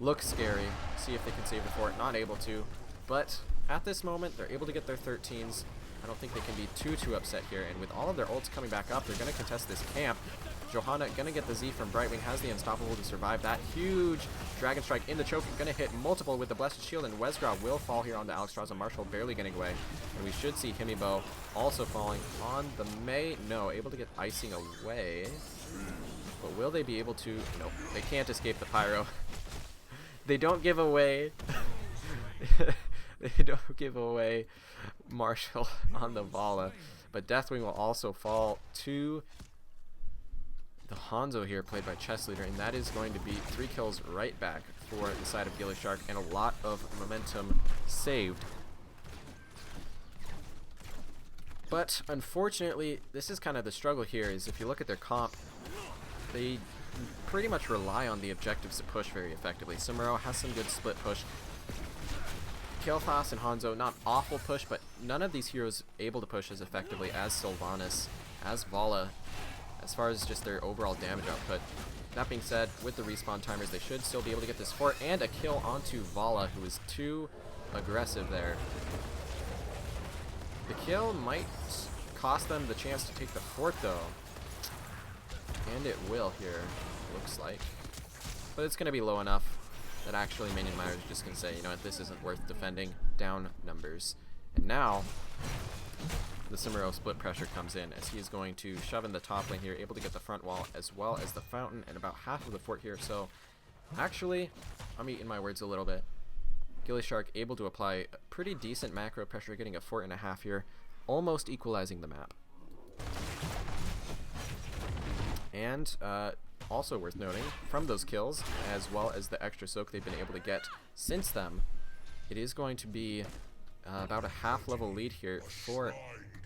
look scary, see if they can save the fort. Not able to, but at this moment, they're able to get their 13s. I don't think they can be too upset here, and with all of their ults coming back up, they're going to contest this camp. Johanna going to get the Z from Brightwing, has the Unstoppable to survive that. Huge Dragon Strike in the choke, going to hit multiple with the Blessed Shield, and Wesgra will fall here onto Alexstrasza. Marshall barely getting away, and we should see Himibo also falling on the Mei. No, able to get icing away, but will they be able to? Nope, they can't escape the Pyro. They don't give away. They don't give away Marshall on the Vala, but Deathwing will also fall to the Hanzo here, played by Chess Leader, and that is going to be 3 kills right back for the side of gillyShark, and a lot of momentum saved. But unfortunately, this is kind of the struggle here, is if you look at their comp, they pretty much rely on the objectives to push very effectively. Samuro has some good split push. Kael'thas and Hanzo, not awful push, but none of these heroes able to push as effectively as Sylvanas, as Vala, as far as just their overall damage output. That being said, with the respawn timers, they should still be able to get this fort and a kill onto Vala, who is too aggressive there. The kill might cost them the chance to take the fort, though. And it will here, looks like. But it's going to be low enough that actually minion miners are just going to say, you know what, this isn't worth defending. Down numbers. And now the Samuro split pressure comes in, as he is going to shove in the top lane here, able to get the front wall as well as the fountain and about half of the fort here. So actually, I'm eating my words a little bit. gillyShark able to apply pretty decent macro pressure, getting a 4.5 here, almost equalizing the map. And also worth noting, from those kills, as well as the extra soak they've been able to get since them, it is going to be about a half-level lead here for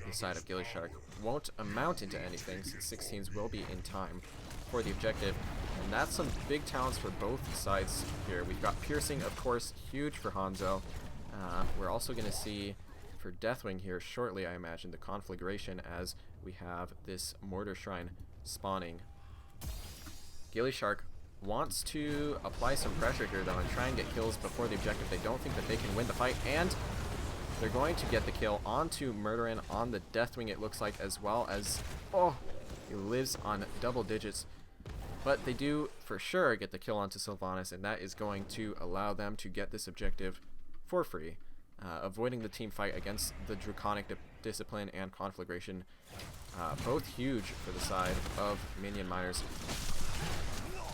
the side of gillyShark. Won't amount into anything, since 16s will be in time for the objective. And that's some big talents for both sides here. We've got Piercing, of course, huge for Hanzo. We're also going to see for Deathwing here shortly, I imagine, the conflagration, as we have this Mortar Shrine spawning. gillyShark wants to apply some pressure here, though, and try and get kills before the objective. They don't think that they can win the fight, and they're going to get the kill onto Murderin on the Deathwing, it looks like, as well as, oh, he lives on double digits. But they do for sure get the kill onto Sylvanas, and that is going to allow them to get this objective for free, avoiding the team fight against the Draconic Discipline and Conflagration. Both huge for the side of minion miners.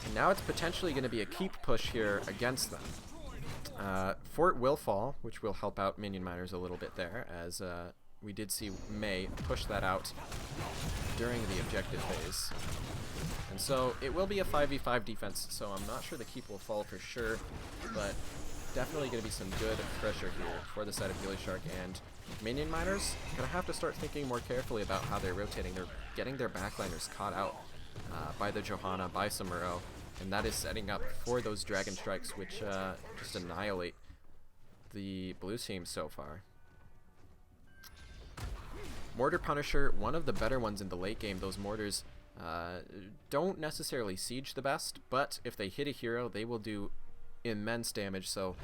And now it's potentially going to be a keep push here against them. Fort will fall, which will help out minion miners a little bit there, as we did see Mei push that out during the objective phase. And so it will be a 5v5 defense, so I'm not sure the keep will fall for sure, but definitely going to be some good pressure here for the side of gillyShark, and minion miners going to have to start thinking more carefully about how they're rotating. They're getting their backliners caught out by the Johanna, by Samuro, And that is setting up for those Dragon Strikes, which just annihilate the blue team so far. Mortar Punisher, one of the better ones in the late game. Those mortars don't necessarily siege the best, but if they hit a hero, they will do immense damage. So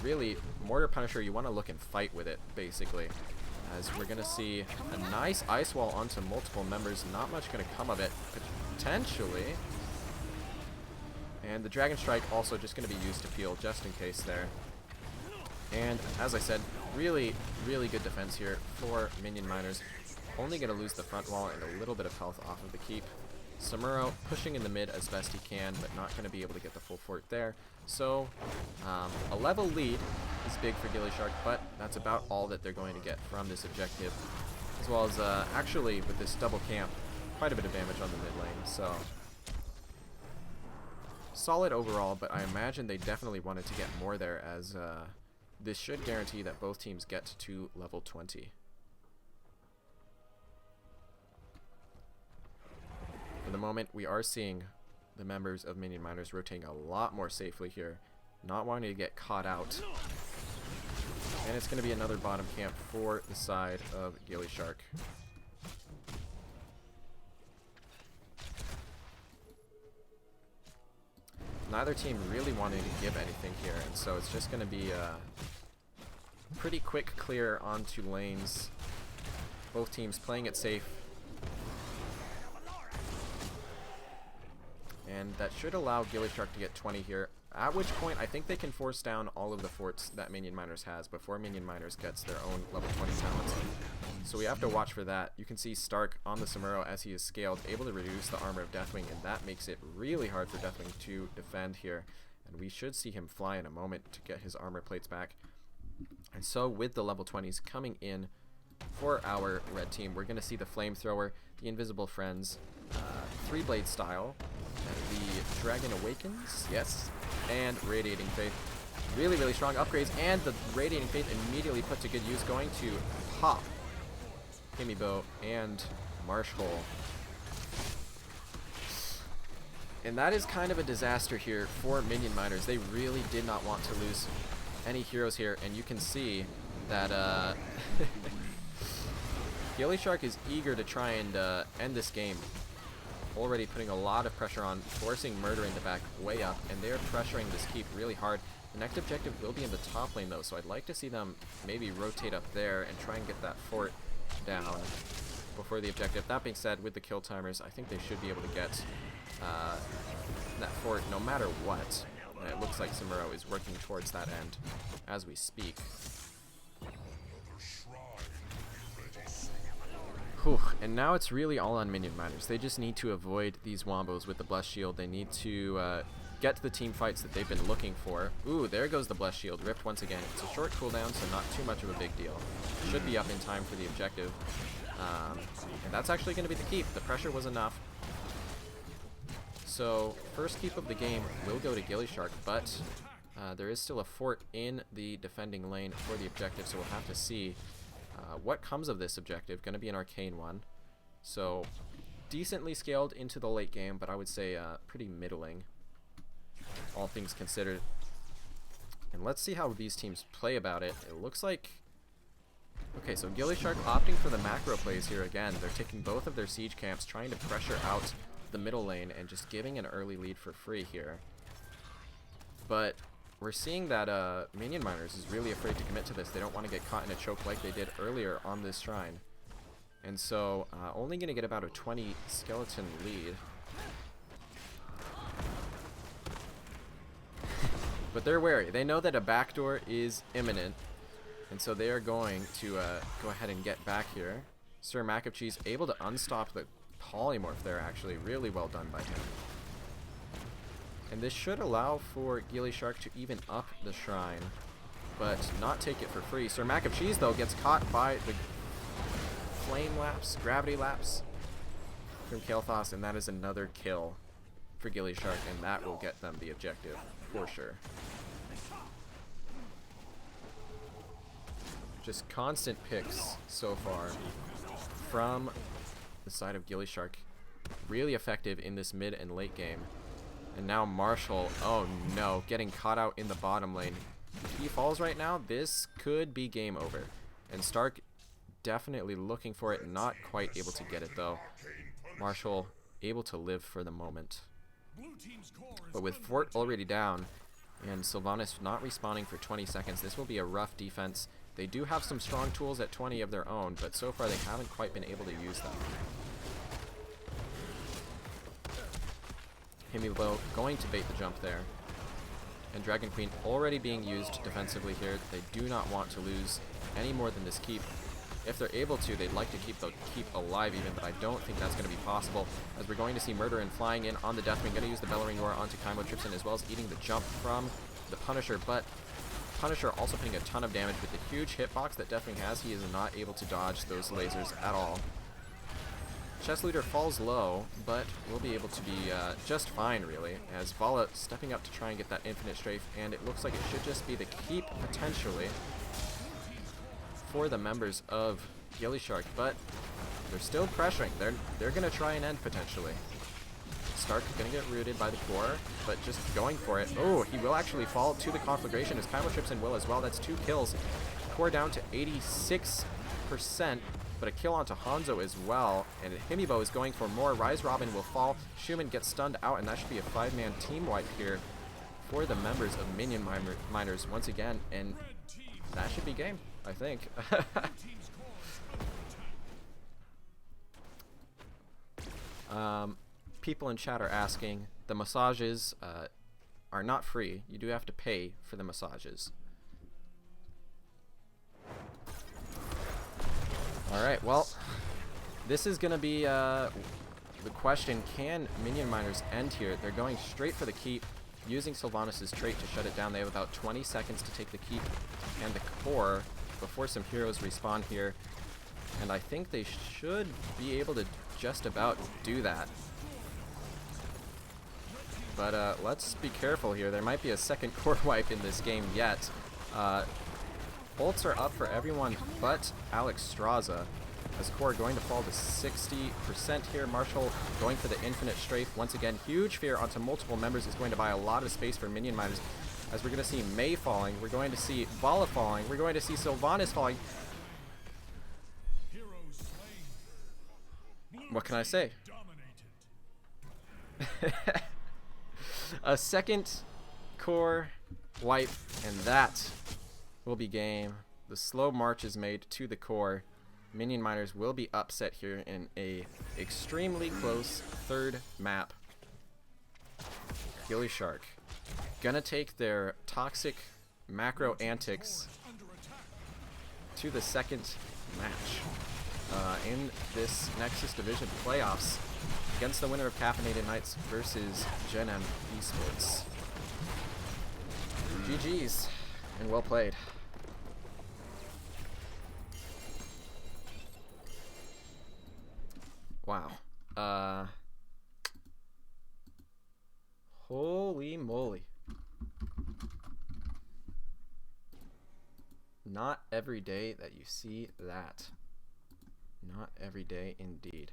really, Mortar Punisher, you want to look and fight with it, basically. As we're going to see a nice ice wall onto multiple members. Not much going to come of it, potentially. And the Dragon Strike also just going to be used to peel, just in case there. And as I said, really, really good defense here for Minion Miners. Only going to lose the front wall and a little bit of health off of the keep. Samuro pushing in the mid as best he can, but not going to be able to get the full fort there. So a level lead is big for gillyShark, but that's about all that they're going to get from this objective. As well as actually with this double camp, quite a bit of damage on the mid lane. So solid overall, but I imagine they definitely wanted to get more there, as this should guarantee that both teams get to level 20. For the moment, we are seeing the members of Minion Miners rotating a lot more safely here, not wanting to get caught out. And it's going to be another bottom camp for the side of gillyShark. Neither team really wanting to give anything here, and so it's just going to be a pretty quick clear onto lanes. Both teams playing it safe. And that should allow gillyShark to get 20 here, at which point I think they can force down all of the forts that Minion Miners has before Minion Miners gets their own level 20 talents. So we have to watch for that. You can see Stark on the Samuro as he is scaled, able to reduce the armor of Deathwing, and that makes it really hard for Deathwing to defend here. And we should see him fly in a moment to get his armor plates back. And so with the level 20s coming in for our red team, we're going to see the Flamethrower, the Invisible Friends, 3-blade style, the Dragon Awakens, yes, and Radiating Faith. Really, really strong upgrades, and the Radiating Faith immediately put to good use, going to pop Himibo and Marsh Hole. And that is kind of a disaster here for Minion Miners. They really did not want to lose any heroes here, and you can see that gillyShark is eager to try and end this game. Already putting a lot of pressure on, forcing Murder in the back way up, and they're pressuring this keep really hard. The next objective will be in the top lane though, so I'd like to see them maybe rotate up there and try and get that fort down before the objective. That being said, with the kill timers, I think they should be able to get that fort no matter what. And it looks like Samuro is working towards that end as we speak. Whew. And now it's really all on Minion Miners. They just need to avoid these wombos with the Blessed Shield. They need to get to the team fights that they've been looking for. Ooh, there goes the Blessed Shield. Ripped once again. It's a short cooldown, so not too much of a big deal. Should be up in time for the objective. And that's actually going to be the keep. The pressure was enough. So, first keep of the game will go to gillyShark, but there is still a fort in the defending lane for the objective, so we'll have to see what comes of this objective. Going to be an arcane one. So, decently scaled into the late game, but I would say pretty middling, all things considered. And let's see how these teams play about it. It looks like... Okay, so gillyShark opting for the macro plays here again. They're taking both of their siege camps, trying to pressure out the middle lane and just giving an early lead for free here. But we're seeing that Minion Miners is really afraid to commit to this. They don't want to get caught in a choke like they did earlier on this shrine. And so only going to get about a 20 skeleton lead. But they're wary. They know that a backdoor is imminent. And so they are going to go ahead and get back here. Sir Mac of Cheese able to unstop the polymorph there, actually. Really well done by him. And this should allow for gillyShark to even up the shrine, but not take it for free. Sir Mac of Cheese, though, gets caught by the flame lapse, gravity lapse from Kael'thas, and that is another kill for gillyShark, and that will get them the objective for sure. Just constant picks so far from the side of gillyShark. Really effective in this mid and late game. And now Marshall, oh no, getting caught out in the bottom lane. If he falls right now, this could be game over. And Stark definitely looking for it, not quite able to get it though. Marshall able to live for the moment. But with Fort already down, and Sylvanas not respawning for 20 seconds, this will be a rough defense. They do have some strong tools at 20 of their own, but so far they haven't quite been able to use them. Himbo going to bait the jump there. And Dragon Queen already being used defensively here. They do not want to lose any more than this keep. If they're able to, they'd like to keep the keep alive even, but I don't think that's going to be possible, as we're going to see Murderin flying in on the Deathwing, going to use the Bellowing Roar onto Kaimo Tripson, as well as eating the jump from the Punisher, but Punisher also putting a ton of damage with the huge hitbox that Deathwing has. He is not able to dodge those lasers at all. Chess Leader falls low, but will be able to be just fine, really, as Vala stepping up to try and get that Infinite Strafe, and it looks like it should just be the keep, potentially, for the members of gillyShark, but they're still pressuring. They're going to try and end, potentially. Stark going to get rooted by the core, but just going for it. Oh, he will actually fall to the conflagration, as Kaimo Tripson will as well. That's 2 kills. Core down to 86%. But a kill onto Hanzo as well, and Himibo is going for more. Rise Robin will fall. Schumann gets stunned out, and that should be a 5-man team wipe here for the members of Minion Miners once again, and that should be game, I think. People in chat are asking, the massages are not free. You do have to pay for the massages. Alright, well, this is going to be the question. Can Minion Miners end here? They're going straight for the keep, using Sylvanas' trait to shut it down. They have about 20 seconds to take the keep and the core before some heroes respawn here. And I think they should be able to just about do that. But let's be careful here. There might be a second core wipe in this game yet. Ults are up for everyone but Alex Straza, as core going to fall to 60% here. Marshall going for the Infinite Strafe. Once again, huge fear onto multiple members is going to buy a lot of space for Minion Miners, as we're going to see Mei falling, we're going to see Vala falling, we're going to see Sylvanas falling. What can I say? A second core wipe, and that will be game. The slow march is made to the core. Minion Miners will be upset here in a extremely close third map. gillyShark gonna take their toxic macro antics to the second match in this Nexus Division playoffs against the winner of Caffeinated Nights versus Gen M Esports. GG's and well played. Wow. Holy moly. Not every day that you see that. Not every day indeed.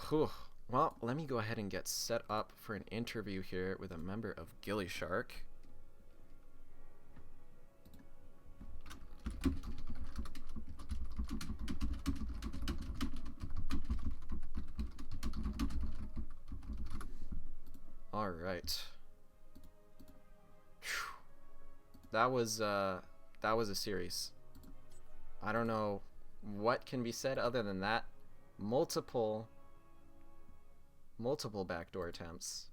Whew. Well, let me go ahead and get set up for an interview here with a member of gillyShark. All right. Whew. That was a series. I don't know what can be said other than that. Multiple backdoor attempts,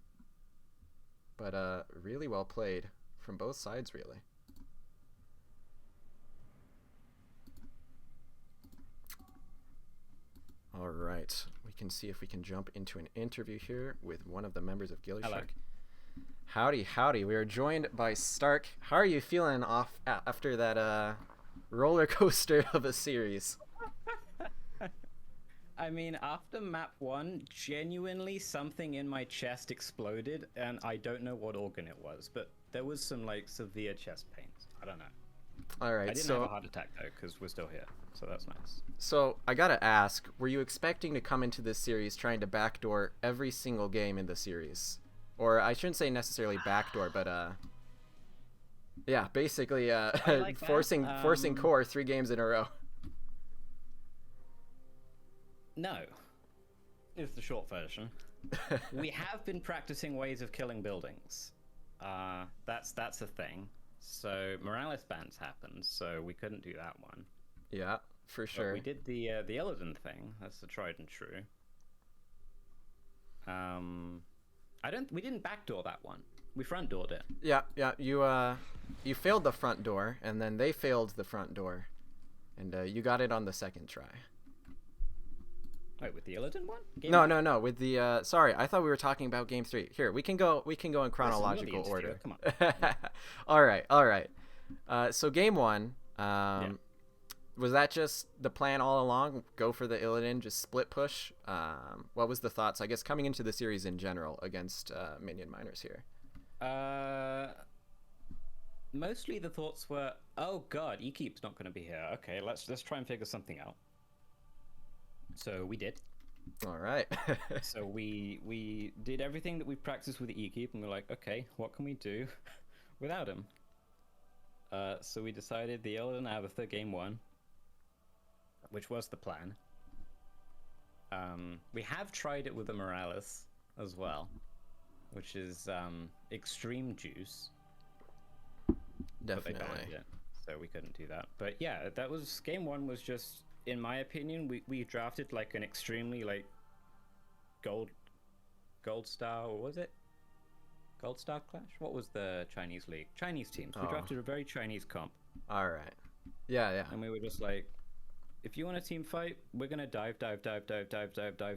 but really well played from both sides, really. All right, we can see if we can jump into an interview here with one of the members of gillyShark. Hello. Howdy, howdy. We are joined by Stark. How are you feeling after that roller coaster of a series? I mean, after map 1, genuinely something in my chest exploded, and I don't know what organ it was, but there was some, like, severe chest pains. I don't know. All right, I didn't have a heart attack, though, because we're still here, so that's nice. So, I gotta ask, were you expecting to come into this series trying to backdoor every single game in the series? or I shouldn't say necessarily backdoor, but yeah, basically like that. forcing core 3 games in a row. No, is the short version. We have been practicing ways of killing buildings. That's a thing. So Morales bans happened, so we couldn't do that one. Yeah, for But sure. we did the Illidan thing. That's the tried and true. We didn't backdoor that one. We front doored it. Yeah, you failed the front door, and then they failed the front door, and you got it on the second try. Wait, with the Illidan one? No. With the sorry, I thought we were talking about game 3. Here, we can go in chronological order. Come on. all right. So game 1, was that just the plan all along? Go for the Illidan, just split push. What was the thoughts, I guess, coming into the series in general against Minion miners here? Mostly the thoughts were, oh god, Ekeep's not going to be here. Okay, let's try and figure something out. So we did. All right. So we did everything that we practiced with the Ekeep, and we're like, okay, what can we do without him? So we decided the Illidan Abatha game 1, which was the plan. We have tried it with the Morales as well, which is extreme juice. Definitely. But they banned it, so we couldn't do that. But yeah, that was game 1. Was just, in my opinion, we drafted like an extremely like gold star, or was it gold star clash? What was the Chinese league? Chinese teams. We drafted a very Chinese comp. All right. Yeah. And we were just like, if you want a team fight, we're gonna dive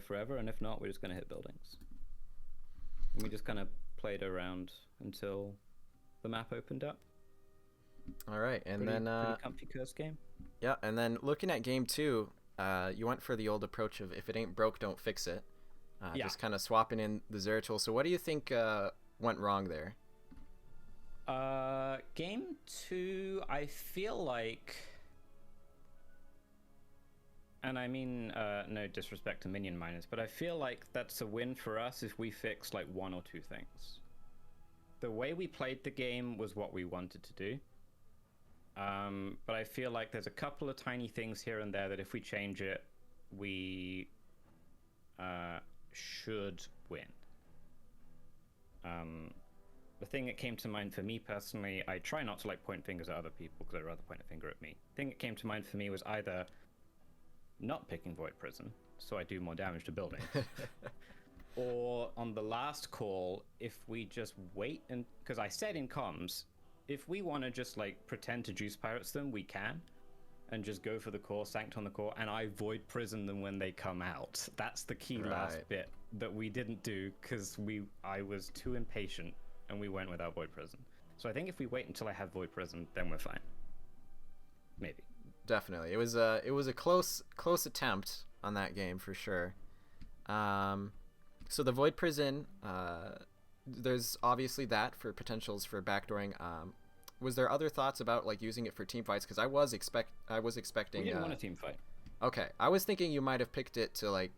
forever, and if not, we're just gonna hit buildings. And we just kind of played around until the map opened up. All right, and Pretty then comfy curse game. yeah, and then looking at game 2, you went for the old approach of if it ain't broke, don't fix it. Yeah. Just kind of swapping in the Zeratul. So what do you think went wrong there? Game 2, I feel like, and I mean no disrespect to Minion miners, but I feel like that's a win for us if we fix like 1 or 2 things. The way we played the game was what we wanted to do. But I feel like there's a couple of tiny things here and there that if we change it, we should win. The thing that came to mind for me personally, I try not to like point fingers at other people because I'd rather point a finger at me. The thing that came to mind for me was either not picking Void Prison, so I do more damage to buildings, or on the last call, if we just wait, and because I said in comms, if we want to just like pretend to juice pirates them, we can, and just go for the core, sanct on the core, and I void prison them when they come out. That's the key last bit that we didn't do because I was too impatient and we went without void prison. So I think if we wait until I have void prison, then we're fine. Maybe. Definitely, it was a close attempt on that game for sure. So the void prison, there's obviously that for potentials for backdooring. Was there other thoughts about like using it for team fights? Because I was expecting. We didn't want a team fight. Okay, I was thinking you might have picked it to like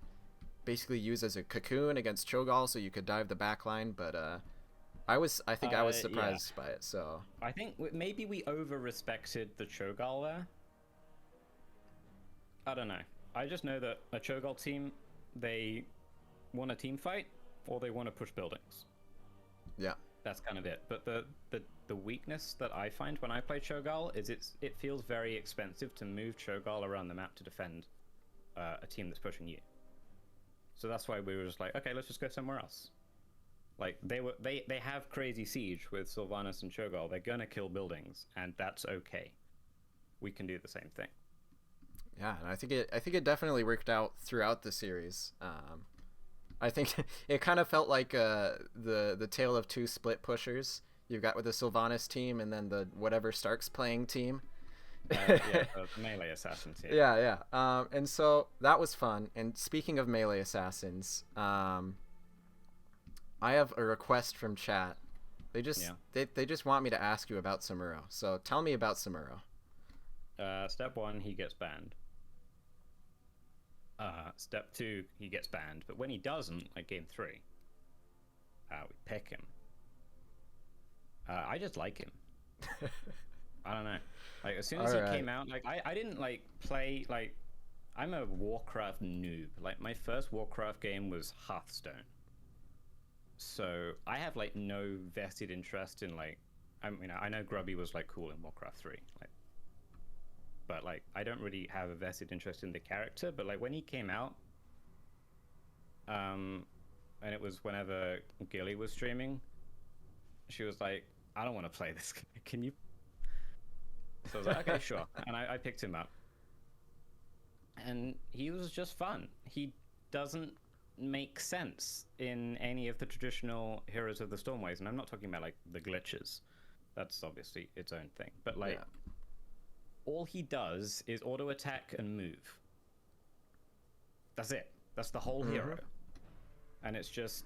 basically use as a cocoon against Cho'Gall, so you could dive the backline. But I think I was surprised by it. So I think maybe we over-respected the Cho'Gall there. I don't know. I just know that a Cho'Gall team, they want a team fight or they want to push buildings. yeah. That's kind of it. But the weakness that I find when I play Cho'Gall is it feels very expensive to move Cho'Gall around the map to defend a team that's pushing you. So that's why we were just like, okay, let's just go somewhere else. Like they have crazy siege with Sylvanas and Cho'Gall. They're gonna kill buildings, and that's okay. We can do the same thing. Yeah, and I think it definitely worked out throughout the series. I think it kind of felt like the tale of two split pushers. You've got with the Sylvanas team and then the whatever Stark's playing team. The melee assassins here. Yeah. And so that was fun. And speaking of melee assassins, I have a request from chat. They just want me to ask you about Samuro. So tell me about Samuro. Step 1, he gets banned. Step 2, he gets banned. But when he doesn't, like game 3, we pick him. I just like him. I don't know. Like as soon as he came out, like I didn't like play like I'm a Warcraft noob. Like my first Warcraft game was Hearthstone. So I have like no vested interest in like I know Grubby was like cool in Warcraft 3. Like but like I don't really have a vested interest in the character, but like when he came out and it was whenever Gilly was streaming, she was like, I don't want to play this. Can you? So I was like, okay, sure. And I picked him up. And he was just fun. He doesn't make sense in any of the traditional Heroes of the Stormways. And I'm not talking about like the glitches. That's obviously its own thing. But like, all he does is auto attack and move. That's it. That's the whole hero. And it's just,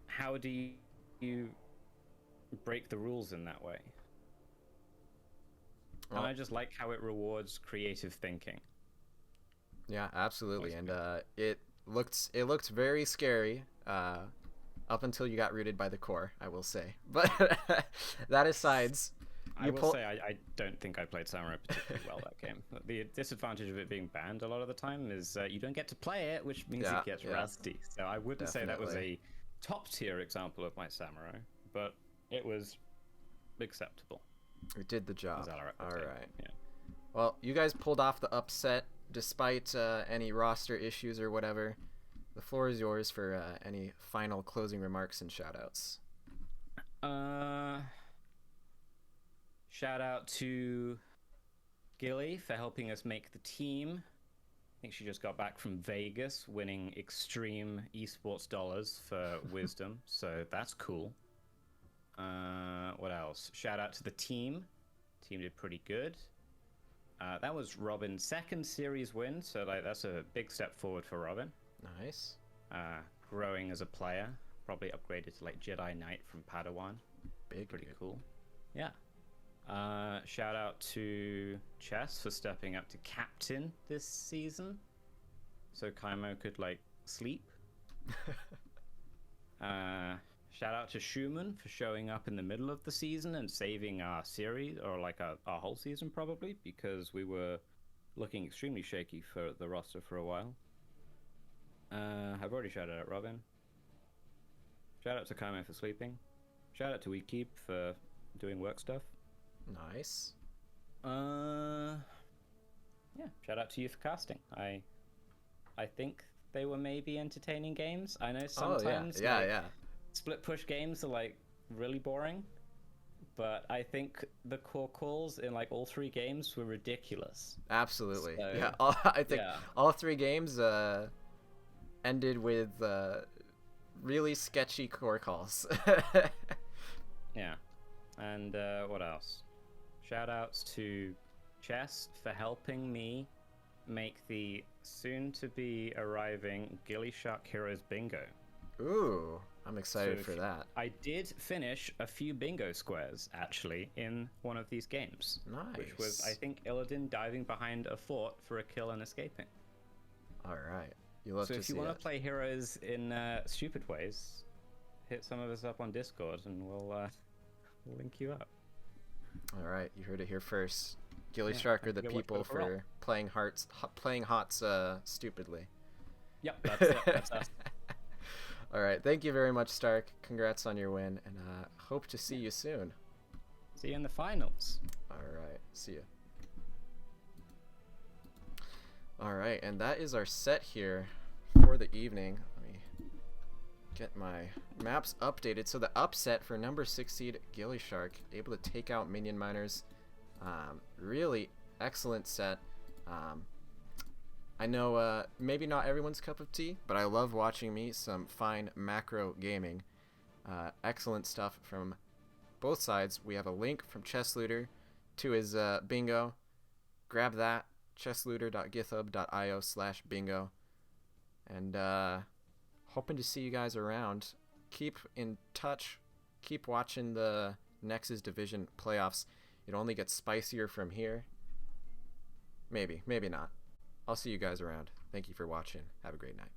how do you break the rules in that way? Well, and I just like how it rewards creative thinking. Yeah, absolutely. And it looked very scary up until you got rooted by the core, I will say. But that aside, I will say I don't think I played Samurai particularly well that game. The disadvantage of it being banned a lot of the time is you don't get to play it, which means it gets rusty. So I wouldn't say that was a top tier example of my Samurai, but it was acceptable. It did the job. All right. Yeah. Well, you guys pulled off the upset despite any roster issues or whatever. The floor is yours for any final closing remarks and shoutouts. Shout out to Gilly for helping us make the team. I think she just got back from Vegas winning extreme esports dollars for Wisdom, so that's cool. What else? Shout out to the team. Team did pretty good. That was Robin's second series win, so like that's a big step forward for Robin. Nice. Growing as a player, probably upgraded to like Jedi Knight from Padawan. Pretty cool. Yeah. Shout out to Chess for stepping up to captain this season, so Kaimo could like sleep. Shout out to Schumann for showing up in the middle of the season and saving our series, or like our whole season probably, because we were looking extremely shaky for the roster for a while. I've already shouted out Robin. Shout out to Kaimo for sleeping. Shout out to WeKeep for doing work stuff. Nice. Yeah, shout out to you for casting. I think they were maybe entertaining games. I know sometimes split push games are like really boring, but I think the core calls in like all three games were ridiculous. Absolutely. So, yeah. I think all three games ended with really sketchy core calls. Yeah. And what else? Shout outs to Chess for helping me make the soon to be arriving gillyShark Heroes bingo. Ooh, I'm excited for that. I did finish a few bingo squares actually in one of these games. Nice. Which was, I think, Illidan diving behind a fort for a kill and escaping. All right. You love to see it. So if you want to play heroes in stupid ways, hit some of us up on Discord and we'll link you up. All right, you heard it here first. gillyShark are the people for playing HOTS stupidly. Yep, that's it. That's us. All right, thank you very much, Stark. Congrats on your win, and hope to see you soon. See you in the finals. All right, see you. All right, and that is our set here for the evening. Let me get my maps updated. So the upset for number 6 seed gillyShark, able to take out Minion Miners. Really excellent set. I know maybe not everyone's cup of tea, but I love watching me some fine macro gaming. Excellent stuff from both sides. We have a link from ChessLooter to his bingo. Grab that, chesslooter.github.io/bingo. And hoping to see you guys around. Keep in touch. Keep watching the Nexus Division playoffs. It only gets spicier from here. Maybe, maybe not. I'll see you guys around. Thank you for watching. Have a great night.